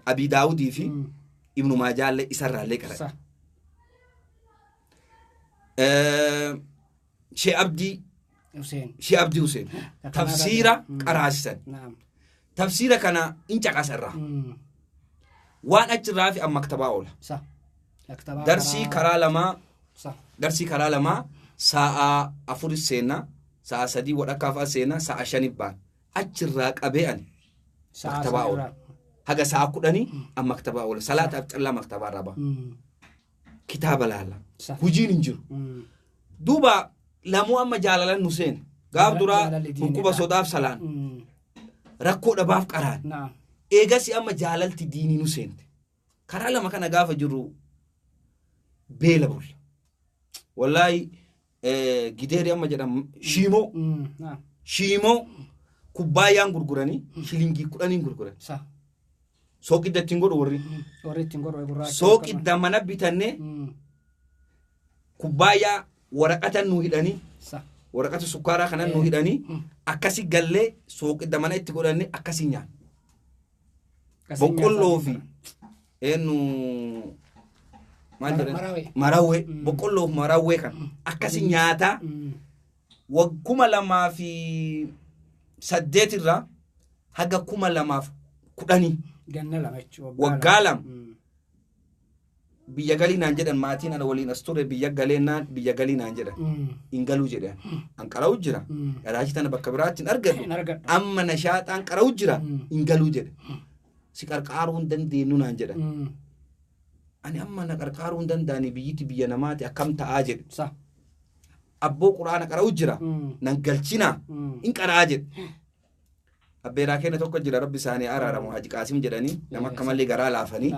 Abii Daawudii fi Ibnu Maajaallee isarraallee qara'e. Sheekh Abdii Huseen tafsiira qaraasisan. Tafsiira kana in caqasarraa waan achirraa fi amma maktabaa oola. Darsii karaa lamaa sa'a 4 seenaa sa'a 3 wadhakkaafaa seenaa sa'a 5 baan achirraa qabee'an maktabaa oola. Haga sa'a 10 amma maktabaa oola. Salaataaf callaa maktabaa irraa ba'a. Kitaaba laalla. Hojiin hin jiru. Duuba lamuu amma jaalalan nu seene. Gaaf duraa dhukkuba sodaaf salaan. Rakkoo dhabaaf qaraan. Eegasi amma jaalalti diinii nu seente. Karaa lama kana gaafa jirru beela bulla. Wallaahi gideeri amma jedhamu shiimoo kubbaayaan gurguranii shilingii 10 gurguran. Sooqidda ittiin godhu warri. Sooqidda mana bitannee kubbaayaa waraqata nu hidhanii waraqata sukkaaraa kanan nu hidhanii akkasi gallee sooqidda mana itti godhannee akkasi nyaanna. Boqqolloo fi marawwee boqqolloo fi marawwee kan akkasi nyaataa 2008 irraa haga 2010 waggaa lama biyya galii naan jedhan maatiin ana waliin as ture biyya galeenaan biyya galii naan jedhan hin galuu jedhan an qara'u jira garaachi tana bakka biraatti hin argadhu amma nashaaxaan qara'u jira hin galuu jedhe si qarqaaruu hin dandeenyu naan jedhan ani amma na qarqaaruu hin danda'anii biyyiti biyya namaati akkam ta'aa jedhe abboo quraana qara'u jira nan galchinaa hin qara'aa jedhe abbeeraa keenya tokko jira rabbi isaanii araaramu Haji Qaasim jedhanii nama akka malee garaa laafanii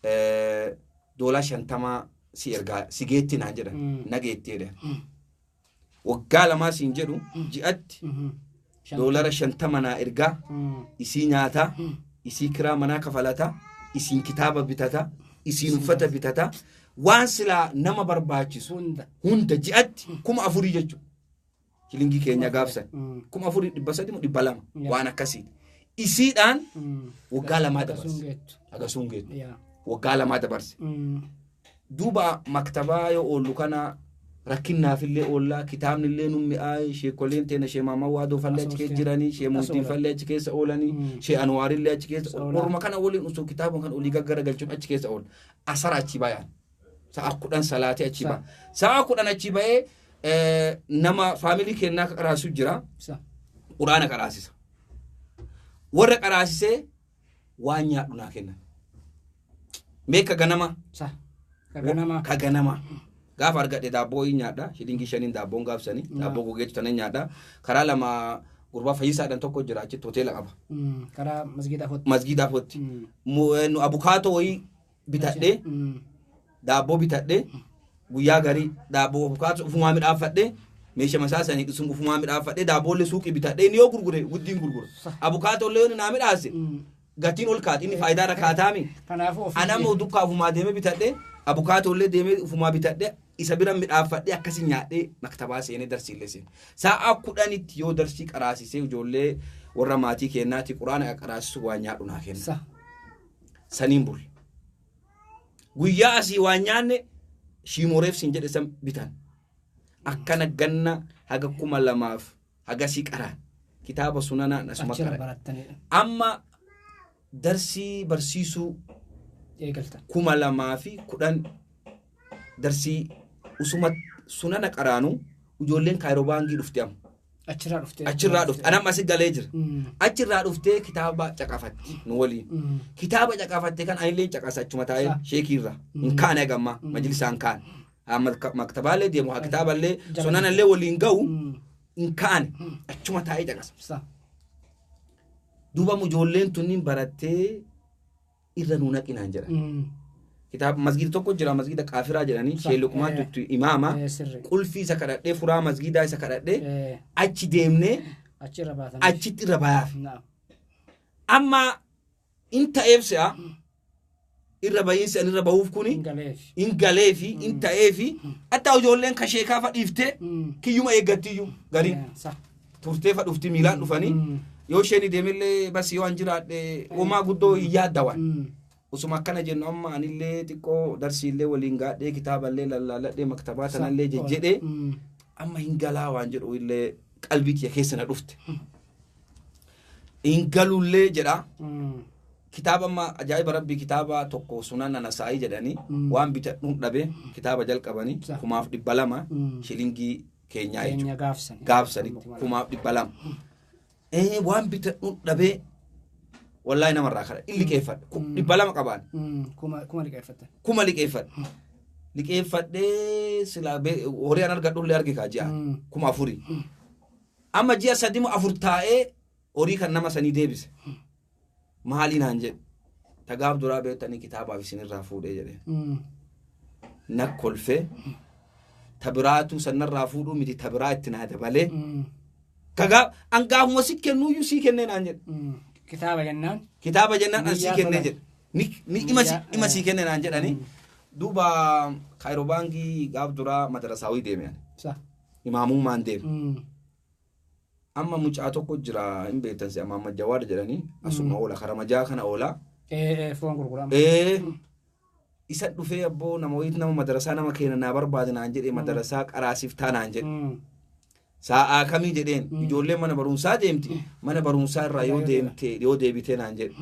$50 si ergaa si geetti naan jedhan nageetti jedhan waggaa lamaa siin jedhu ji'atti $50 naa ergaa isii nyaata isii kiraa manaa kafalata isiin kitaaba bitata isiin uffata bitata waan silaa nama barbaachisu hunda ji'atti 4,000 jechuudha shilingii keenya gaafsan 4,300 waan akkasii isiidhaan waggaa lamaa dabarse agasuun geetu waggaa lamaa dabarse duuba maktabaa yoo oollu kana rakkinnaafillee oollaa kitaabnillee nummi'aa sheekoleen teena shee maamaa waadoo fallee achi keessa jiranii shee muutiin fallee achi keessa oolanii shee anwaarillee achi keessa orma kana waliin usoo kitaabun kan olii gaggara galchuun achi keessa oolu asara achi bayaan sa'a 10 salaatee achi baa sa'a 10 achi bayee nama faamilii kennaa qaraasu jira quraana qaraasisa warra qaraasisee waan nyaadhu naa kennan meeqa ganama gaafa argadhe daabboo nyaadha shilingii 5 daabboon gaafsanii daabboo gogeetu tanan nyaadha karaa lama gurbaa fayyisaadhaan tokko jira achitti hoteela qaba karaa masgiidaa fotti nu abukaatoo wayii bitadhee daabboo bitadhee guyyaa garii daabboo abukaatoo ufumaa midhaafadhee meeshaa masaasanii dhisuun ufumaa midhaafadhee daabboollee suuqii bitadhee inni yoo gurgure guddiin gurgura abukaatoollee yoo naa midhaase gatiin ol kaati inni faayidaa rakkaataami anammoo dukkaa ufumaa deemee bitadhee abukaatoollee deemee ufumaa bitadhee isa bira midhaafadhee akkasii nyaadhee maktabaa seenee darsiillee seene sa'a 10tti yoo darsii qaraasisee ijoollee warra maatii kennaati quraana qaraasisu waan nyaadhu naa kenna saniin bul guyyaa asii waan nyaanne shiimoreef sin jedhe san bitan akkana ganna haga 2,000 haga sii qaraan kitaaba sunana nasuma qaraan amma darsii barsiisuu eegalta 2,010 darsii usuma sunana qaraanu ijoolleen kaayirobaangii dhufte amma achirraa dhufte anam asi galee jira achirraa dhuftee kitaaba caqafatti nu waliin kitaaba caqafatte kan anillee caqasa achuma taa'ee sheekiirra hin kaane gamma majlisaan kaan maktabaalee deemu haa kitaaballee sunanallee waliin ga'u hin kaane achuma taa'ee caqasa duuba ijoolleen tunniin barattee irra nu naqinaan jedhan kitaaba masgiida tokko jira masgiida Qaafiraa jedhanii Sheekh Luqmaan tuttu imaama qulfii isa kadhadhee furaa masgiidaa isa kadhadhee achi deemnee achitti irra bayaaf amma in ta'eefsa irra bayiinsi an irra bahuuf kuni in galeefi in ta'eefi hatta ijoolleen ka sheekaa fadhiiftee kiyyuma eeggattiyyuu garii turtee fadhufti miilaan dhufanii yoo isheen deemillee bas yoo an jiraadhe homaa guddoo yaaddawan usuma akkana jennu amma anillee xiqqoo darsiillee waliin gaadhee kitaaballee lallaaladhee maktabaa sanallee jejjedhee amma hin galaa waan jedhu illee qalbii kiyya keessa na dhufte hin galullee jedha kitaaba amma ajaa'iba rabbii kitaaba tokko sunan Nasaa'ii jedhanii waan bitadhuun dhabe kitaaba jalqabanii 2,200 shilingii keenyaa jechuudha gaafsanii 2,200 waan bitadhuun dhabe wallahi namarraa kana illi qeeffadhe 200 qabaan kuma liqeeffadhee sila horii an argadhullee arge kaa ji'a 4,000 amma ji'a 3 taa'ee horii kan nama sanii deebise maaliin han jedhe tagaaf duraa beektanii kitaabaaf isinirraa fuudhee jedhe nakkolfee tabiraatu sanarraa fuudhuu miti tabiraa itti naa dabalee kagaa angaafuma si kennuuyyuu sii kenneen han jedhe kitaaba jennaan an sii kennee jedhe ni ima sii kenneen han jedhanii duuba kaayirobaangii gaaf duraa madarasaawii deeme imaamummaan deeme amma mucaa tokko jira hin beektansi amma Jawaad jedhanii asuma oola karamajaa kana oola foon gurguramu isa dhufee abboo nama wayiiti nama madarasaa nama keenya naa barbaade naan jedhee madarasaa qaraasiif taanaan jedhe sa'a kamii jedheen ijoollee mana barumsaa deemti mana barumsaa irraa yoo deebitee naan jedhe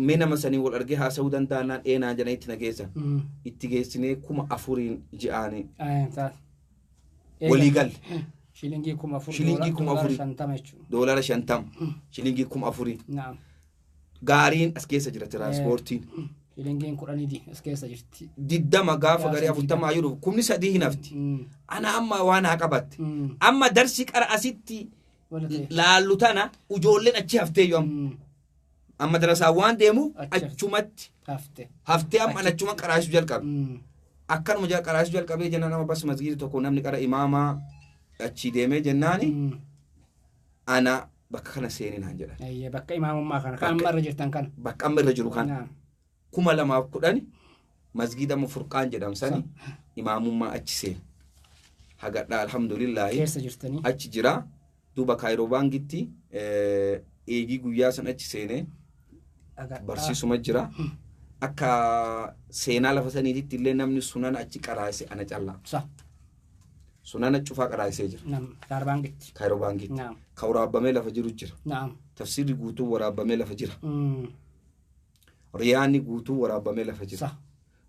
mee nama sanii wal argee haasa'uu danda'anaan naan jedhanii itti nageessan itti geessinee 4,000 ji'aanii walii galle shilingii 4,000 doolara 50 shilingii 4,000 gaariin as keessa jira tiraanspoortiin shilingiin 10 as keessa jirti 20 gaafa garii 40 yoo 3 hin hafti ana amma waan haa qabatte amma darsi qara asitti laallu tana ijoolleen achi haftee yoo amma darasaa waan deemu achumatti haftee amma achuma qaraasuu jalqabe akkanuma qaraasuu jalqabee jennaan amma bas masgiida tokko namni qara imaamaa achi deemee jennaani ana bakka kana seeninaan jedhan. Bakka imaamummaa kana kan amma irra jirtan kana. Bakka amma irra jiru kana 2010 masgiida Furqaan jedhamsani imaamummaa achi seene. Hagadha alhamdulillah keessa jirtanii achi jira duuba Kaayiroo baangitti eegii guyyaa san achi seene barsiisuma jira akka seenaa lafa saniititti illee namni sunan achi qaraase ana callaa sunan cufaa qaraasee jira Kaayiroo baangitti ka waraabamee lafa jiru jira tafsiirri guutuu waraabamee lafa jira riyaanni guutuu waraabamee lafa jira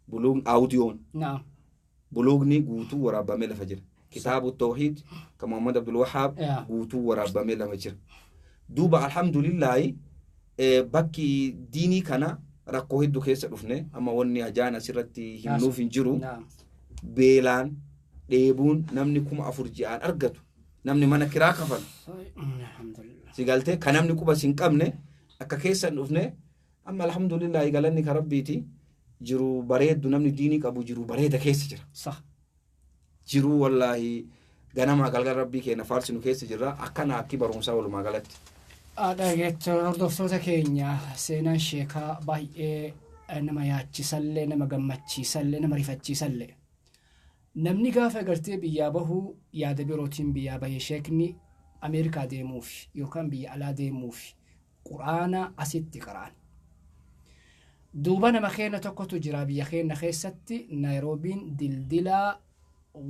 buluugni aawudiyoon buluugni guutuu waraabamee lafa jira كتاب التوحيد كمحمد عبد الوهاب غوتو ورابامي لما جرا دوبا الحمد لله بكي ديني كان ركو هدو كيس دفنه اما وني اجانا سرتي هنو فنجرو بيلان ديبون نمني كوم افرجان ارغتو نمني مانا كرا كفن الحمد لله سيغالتي كنمني كوبا سينقمنه اكا كيس دفنه اما الحمد لله يغلني كربيتي جرو بريد نمني ديني كابو جرو بريد كيس جرا صح jiru wallahi ganama galgal rabbii keenya faarsinu keessa jirra akkana akki barumsaa walumaa galatti. Dhaggeeffattoota hordoftoota keenya seenaan sheekaa baay'ee nama yaachisallee nama gammachiisallee nama rifachiisallee namni gaafa gartee biyyaa bahuu yaada birootiin biyyaa bahee sheekni Ameerikaa deemuuf yookaan biyya alaa deemuuf quraana asitti qara'an. Duuba nama keenya tokkotu jira biyya keenya keessatti Naayiroobiin dildilaa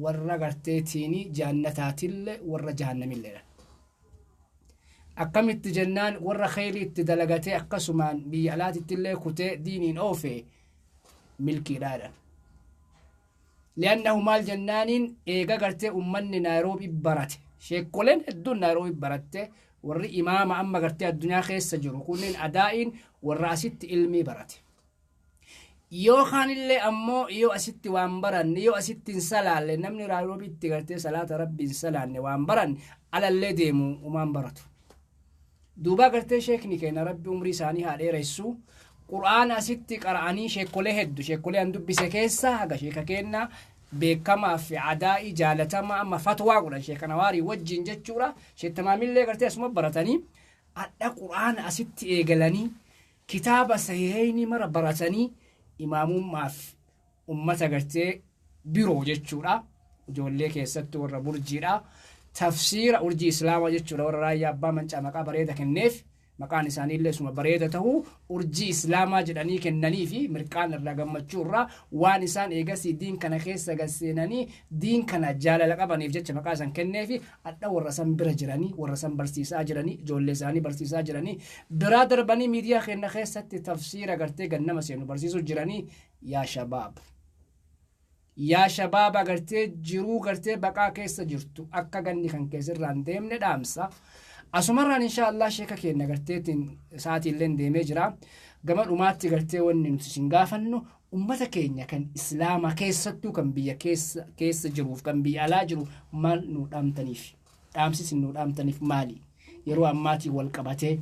warra garteetiini jaannataatillee warra jahannamilleedha. Akkamitti jennaan warra khayrii itti dalagatee akkasumaan biyya alaatittillee kutee diiniin oofe milkiidhaadha. Li'annahu maal jennaaniin eega gartee ummanni Naayiroobii barate sheekkoleen hedduun Naayiroobii baratte warri imaama amma gartee addunyaa keessa jiru kunneen adaa'iin warra asitti ilmii barate. Yoo kaanillee ammoo yoo asitti waan baranne yoo asitti hin salaalle namni Naayiroobiitti gartee salaata rabbii hin salaanne waan baranne alallee deemu umaan baratu. Duuba gartee sheekni keenya rabbi umrii isaanii haa dheeressu quraana asitti qara'anii sheekkolee heddu sheekkolee an dubbise keessa haga sheeka keenya beekamaa fi adaa'ii jaalatamaa amma fatwaa godhan sheekana waarii wajjin jechuudha sheettamaamillee gartee asuma baratanii adda quraana asitti eegalanii kitaaba sahihaynii mara baratanii imaamummaaf ummata gartee biroo jechuudha ijoollee keessatti warra burjiidha tafsiira urjii islaamaa jechuudha warra raayyaa abbaa mancaa maqaa bareeda kenneef maqaan isaaniillee suma bareeda ta'uu urjii islaamaa jedhanii kennanii fi mirqaan irraa gammachuu irraa waan isaan eegasii diin kana keessa gasseenanii diin kana jaalala qabaniif jecha maqaa isaan kenneefi adda warra san bira jiranii warra san barsiisaa jiranii ijoollee isaanii barsiisaa jiranii biraa darbanii miidiyaa keenya keessatti tafsiira gartee gannama seenu barsiisuu jiranii yaa shabaab agartee jiruu gartee baqaa keessa jirtu akka ganni kan keessirraan deemne dhaamsa. Asumarraan inshaallah sheeka keenya garteetiin sa'aatiillee deemee jira gama dhumaatti gartee wanni nuti isin gaafannu ummata keenya kan islaama keessattuu kan biyya keessa jiruuf kan biyya alaa jiru maal nu dhaamtaniif dhaamsis nu dhaamtaniif maali yeroo ammaatii wal qabatee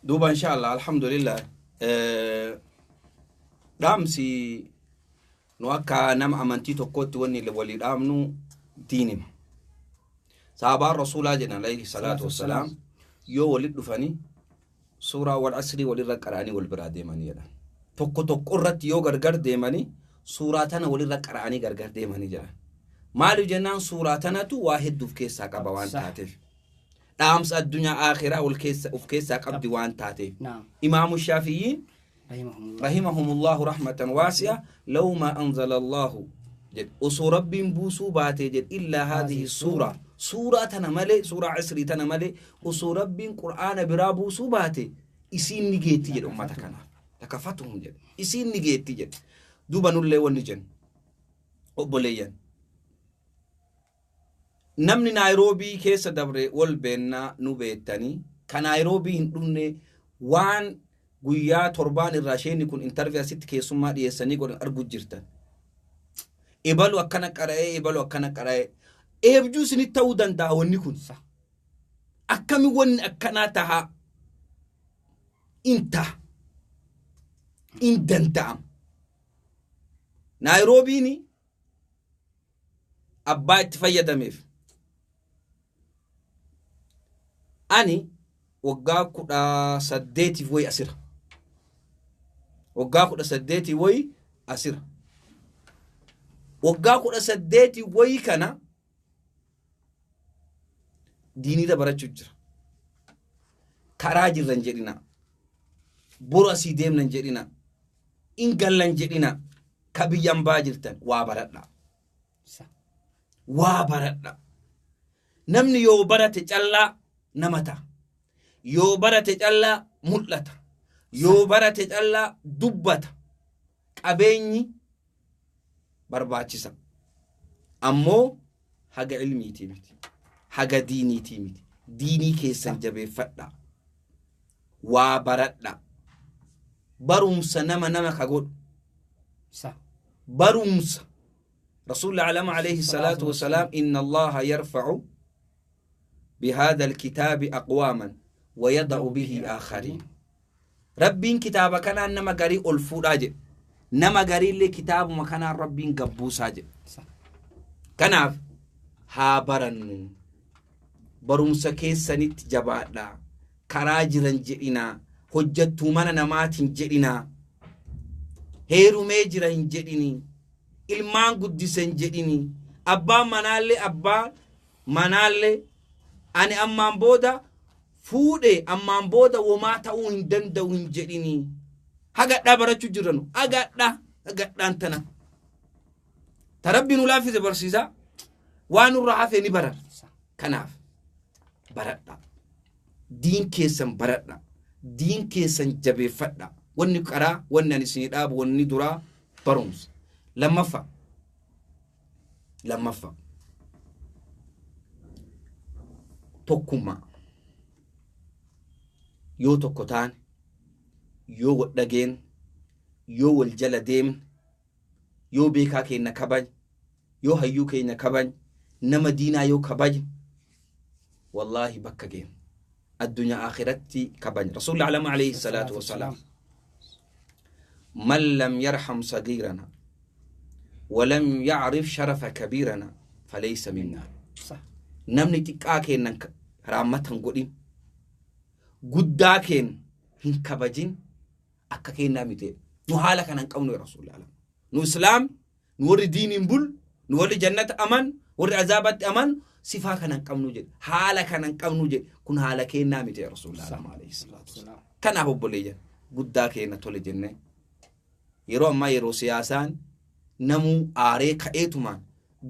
duuba inshaallah alhamdulillah dhaamsi nu akka nama amantii tokkotti wanni walii dhaamnu diinima. صحابة الرسول عليه الصلاة والسلام يو ولد دفني سورة والعصر ولد ركراني والبراد ماني جدا توكو قرت يو غرغر ديماني سوراتنا ولد ركراني غرغر ديماني جدا مالو جنان سوراتنا تو واحد دف كيس ساقب وان تاتف دامس الدنيا آخرة والكيس أف كيس ساقب ديوان تاتف إمام الشافعيين رحمهم الله رحمة واسعة لو ما أنزل الله جد أسو رب بوسو باتي جد إلا هذه السورة سورة تنملي سورة عسري تنملي وسو رب قرآن برابو سوباتي إسين نجيتي جد أمتكنا تكفتهم جد إسين نجيتي جد دوبا نولي ونجن أبوليين نمني نairobi كيسا دبري والبينا نوبيتاني كنairobi هندوني وان قويا تربان الراشين يكون انترفيا ست كيسوما ديساني قولن أرقو جرتان إبالو أكنا قرأي إبالو أكنا قرأي eebjuu isinit ta'uu danda'a wanni kun akkami wanni akkanaa taha inta in danda'am Naayiroobiin abbaa itti fayyadameef ani waggaa 18 way asira waggaa 18 way asira waggaa 18 way kana diinii barachuu jira karaa jirran jedhina boru asii deemnan jedhina ingallan jedhina kabiyyan baa jirtan waa baradha namni yoo barate callaa namata yoo barate callaa mul'ata yoo barate callaa dubbata qabeenyi barbaachisa ammoo haga ilmiitii miti haga diiniitii miti diinii keessan jabeeffadha waa baradha barumsa nama ka godhu barumsa رسول الله عليه الصلاة والسلام إن الله يرفع بهذا الكتاب أقواما ويضع به آخرين ربين كتابك كان نما قري الفراج نما قري اللي كتاب ما كان ربين قبوس هاج كان ها برن برمس كيس سنت جبادا كراجرن جئنا حجت من نمات جئنا هيرو ميجرن جئني ilmaan guddisen jedhini abbaan manaalle ani ammaan booda fuudhe ammaan booda womaa ta'uu hin danda'u hin jedhini hagadhaa barachuu jiranu hagadhaan tana tarabbiin ulaafise barsiisa waan irraa hafe ni baran kanaaf baradha diin keessan baradha diin keessan jabeeffadha wanni qaraa wanni ani isin dhaabu wanni duraa barumsa lammaffaa tokkummaa yoo tokko taane yoo wal dhageen yoo wal jala deemne yoo beekaa keenya kabaj yoo hayyuu keenya kabaj nama diinaa yoo kabaj wallahi bakka geem addunyaa akhiratti kabaj rasuulli alayhi salaatu wassalaam man lam yarham sagiirana ولم يعرف شرف كبيرنا فليس منا نمني تقاكين رامتن قديم قداكين هن كبجين أكاكين نامتين نو حالك ننقوم رسول الله نو إسلام نور دين بول نور جنة أمان ور عذابات أمان صفاك ننقوم نجد حالك ننقوم نجد كن حالكين نامتين رسول الله عليه الصلاة والسلام كان أبو بوليجا قداكين تولي جنة يرو ما يرو سياسان namu aaree ka'eetumaan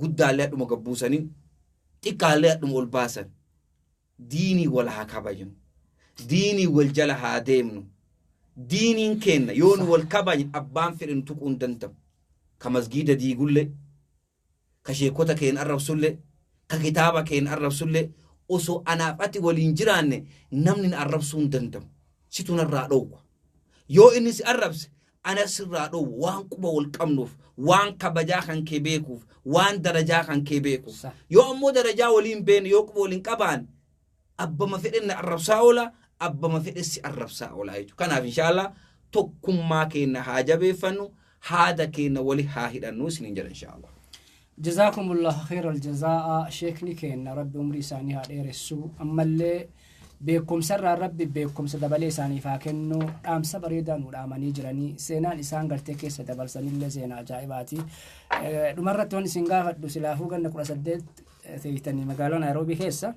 guddaallee adhuma gabbuusanii xiqqaallee adhuma ol baasan diinii wal haa kabajnu diinii wal jala haa deemnu diiniin kenna yoon wal kabajne abbaan fedhen tuquu hin danda'u ka masgiida diigullee ka sheekota keen arrabsullee ka kitaaba keen arrabsullee osoo anaafati waliin jiraanne namni arrabsuu hin danda'u situ narraa dhowwa yoo inni si arrabse ana sirraa dhow waan quba wal qabnuuf waan kabajaa kan kee beekuuf waan darajaa kan kee beekuuf yoo ammoo darajaa waliin beene yoo quba waliin qabaan abbama fedhen arrabsaa oola abbama fedhessi arrabsaa oola jechuudha kanaaf inshallah tokkummaa keenya haa jabeeffannu haada keenya wali haa hidhannu isiniin jedha inshallah جزاكم الله خير الجزاء شيخني كينا ربي عمري ساني هادير السو أما اللي بكم سر ربي بكم سدبلي ساني فاكنو أم سبريدان ورامني جراني سينان إسان قرتك سدبل سنين لزينا جائباتي مرة توني سنغا دو سلافو كنا كنا سدد ثيتني مقالون نيروبي كيسا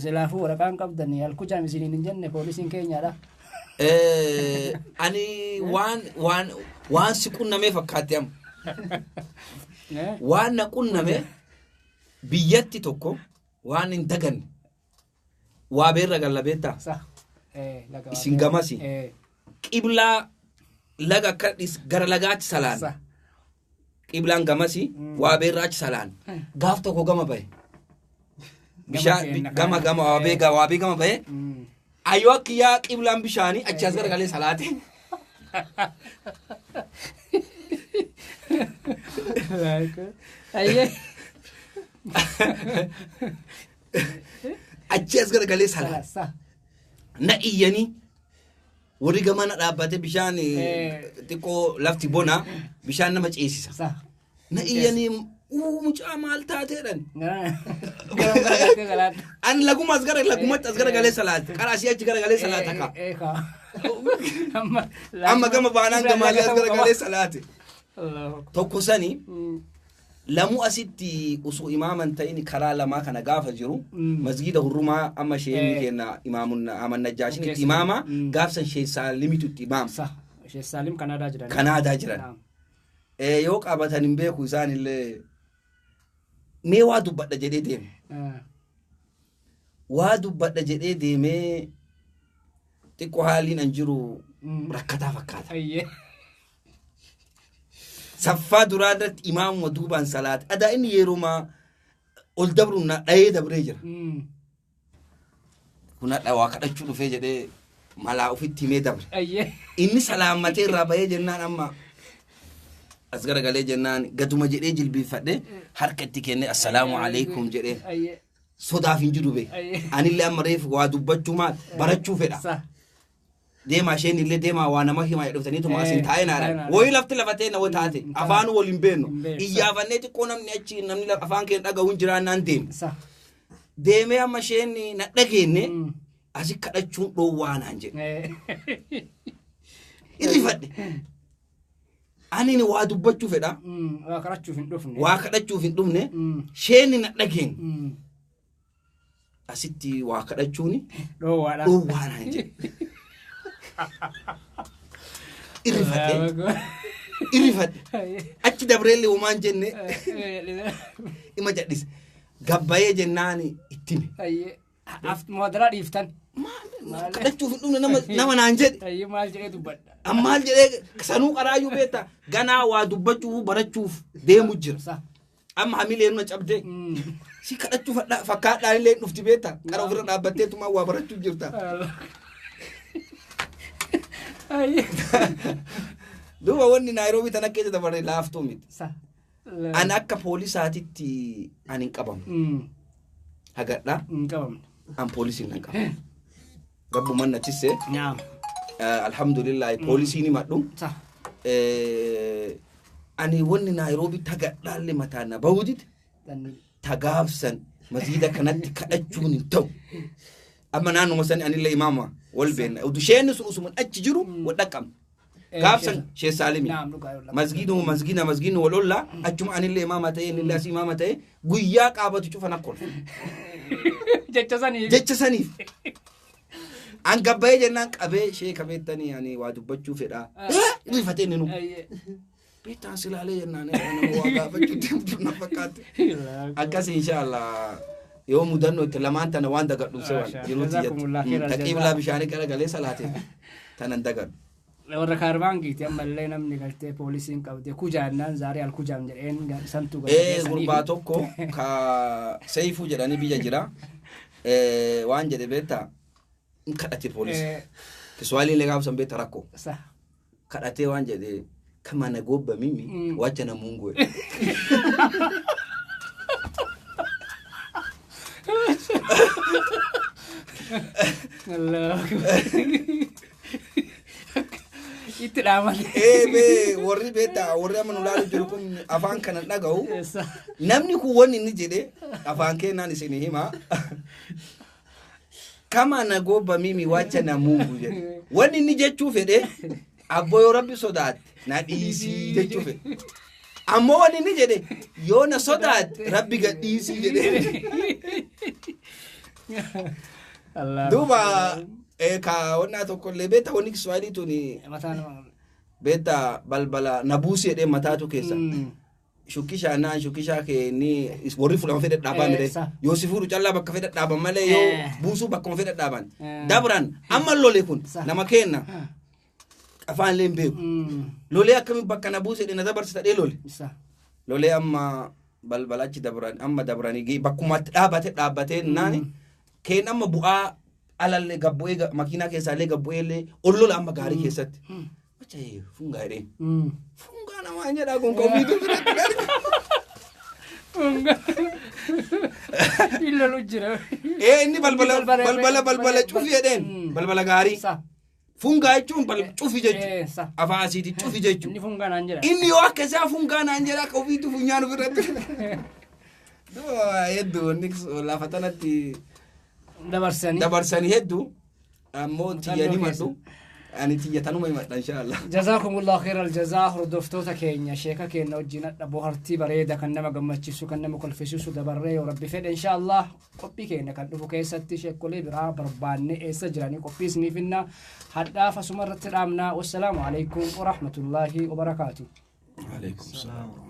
سلافو ركان قبضني الكوجا مزينين جنة بوليسين كينيا لا أني وان سكون نمي فكاتيام waan naqunname biyyatti tokko waan hin dagan waa beerra gallabeetta isin gamasi qiblaa laga kadhis gara lagaatti salaan qiblaan gamasi waa beerra achi salaan gaaf tokko gama bahe bishaan gama waa bee gama bahe ayyoo akkiyaa qiblaan bishaanii achi as garagalee salaate achi as garagalee salaat Sa. na iyyanii warri gamana dhaabbate bishaan xiqqoo lafti bona bishaan nama ceesisa Sa. na iyyanii mucaa maal taateedhan Galat. an laguma as garagalee salaat qarashii achi garagalee salaata ka Eka. amma gama baanaan gamaalee as garagalee salaate Allah. tokko sanii lamu asitti usuu imaaman ta'ini karaa lamaa kana gaafa jiru masgida hurrumaa amma sheeni kenna imaamun aman najjaashitti imaama gaafsan shee saalimitti imaam Sa. Sheikh Salim Kanaadaa jiran. kanaadaa jiran yoo qabatan hin beeku isaan illee mee waa dubbadha jedhee deeme waa dubbadha jedhee deemee xiqqoo haaliin an jiru rakkataa fakkaata Ayye. saffaa duraa irratti imaamuma duubaan salaata adaa inni yeruma ol dabru na dhayee dabree jira kun hadha waa kadhachuu dhufee jedhee malaa ofitti himee dabre Ayye. inni salaammatee irraa bahee jennaan amma as garagalee jennaan gaduma jedhee jilbiifadhe harka itti kennee assalaamu alaikum jedhee Ayye. sodaaf hin jiru be anillee amma reefu waa dubbachuu maal barachuu fedha Sa. deemaa isheen illee deemaa waa nama himaa jedhuftaniitu maasin taa'ee naadhaan wayii lafti lafatee na taate afaan wal hin beennu iyyaafannee xiqqoo namni achi namni afaan keenya dhaga'uun jiraannaan deeme Sa. deemee amma isheen na dhageenne asi kadhachuun dhoowwaa naan jedhe irrifadhe ani waa dubbachuu fedha Waa kadhachuuf hin dhufne. waa kadhachuuf hin dhufne isheen na dhageen asitti waa kadhachuuni Dhoowwaadha. dhoowwaa naan jedhe irrifadhe achi dabreellee homaan jenne ima jadhise gabbayee jennaani ittime Ayye. Moodaraa dhiiftan. kadhachuuf hin dhufne nama naan jedhe Ayye maal jedhee dubbadha. ammaal jedhee sanuu qaraayyuu beekta ganaa waa dubbachuuf barachuuf deemu jira Sa. amma hamilee nuna cabdee si kadhachuu fakkaadhaan illee dhufti beekta qara ofirra dhaabbatteetumaa waa barachuuf jirta Ayye. duuba wanni naayiroobii tana keessa dabarre laaftuu miti Sa. ani akka poolisaatitti ani hin qabamu hagadha Hin qabamne. an poolisiin nan qaba gabbuman nachisse Nyaam. alhamdulillah poolisiin himadhu Sa. ani wanni naayiroobii tagadhaalle mataa na bahudit tagaafsan masjida kanatti kadhachuun hin ta'u amma naannuma sani anillee imaama wal beenna udusheenni sun usuman achi jiru wadhaqqam gaafsan shee saalimi Naam dhugaa yoo masgiiduma wal olla achuma anillee imaama ta'e innillee asii imaama ta'e guyyaa qaabatu cufan akkol jecha saniif an gabbayee jennaan qabee shee kabeettanii ani waa dubbachuu fedhaa rifatee ninu Ayye. beektaan silaalee jennaan waa gaafachuu deemtu na fakkaate akkas inshaallah yoo mudannoo itti lamaan tana waan dagadhu sewan jiruuti jettu taqiiblaa bishaanii garagalee salaate tanan dagadhu warra kaarbaangiiti ammallee namni galtee poolisiin qabdee kujaannaan zaaree al kujaam jedheen santu gurbaa tokko ka seeyfuu jedhanii biyya jira waan jedhe beektaa in kadhate poolisi kiswahiliin lee gaafsan beekta rakko Sa. kadhatee waan jedhe kama nagobba mimi wacha na Mungu Allah. Itti dhaamale. be warri beektaa warri amma nu laalu jiru kun afaan kana dhaga'u Sa. namni kun wanni inni jedhe afaan keenyaan isin hima kama nagobba mimi wacha na Mungu jedhe wanni inni jechuu fedhe abboo yoo rabbi sodaate na dhiisii jechuu fedhe ammoo wanni inni jedhe yoo na sodaate rabbi gad dhiisii jedhe Allah. duuba ka wannaa tokkollee beektaa wanni kiswahilii tuni Mataan. beektaa balbala na buusii jedhee mataatu keessa shukishaa keenni warri fudhama fedhe dhaabaa mire yoo si fuudhu callaa bakka fedhe dhaaban malee yoo buusuu bakkuma fedhe dhaaban dabran amma lole kun nama kenna afaan leen beeku lolee akkamiin bakka na buuse na dabarsa dhee lole Sa. lolee amma balbalachi dabran amma dabranii bakkumatti dhaabbatee naani keen amma bu'aa alallee gabbu'ee makiinaa keessaallee gabbu'eellee ollola amma gaarii keessatti wacee fungaa jedheen fungaa namaa jedhaa kun koomii إلا لجرا إيه إني بلبلا شوفي يدين بلبلا غاري فونغا يجون بل شوفي جيج أفاسيتي شوفي جيج إني فونغا نانجرا إني وكذا فونغا نانجرا كوفي تفونيان فرد دو يدو نيكس ولا فتنتي دبرساني يدو أمون تيجي مدو أنا تيجي تنو ما يمد إن شاء الله جزاكم الله خير الجزاء ردفتوتا كينيا شيكا كينا وجينا بوهرتي بريدا كنما قمتشيسو كنما كلفسيسو دبري وربي فيد إن شاء الله قبي كينا كنفو كيستي شيكولي برا برباني إيسا جراني قبيسني فينا حتى فسمرت الأمنا والسلام عليكم ورحمة الله وبركاته. عليكم السلام.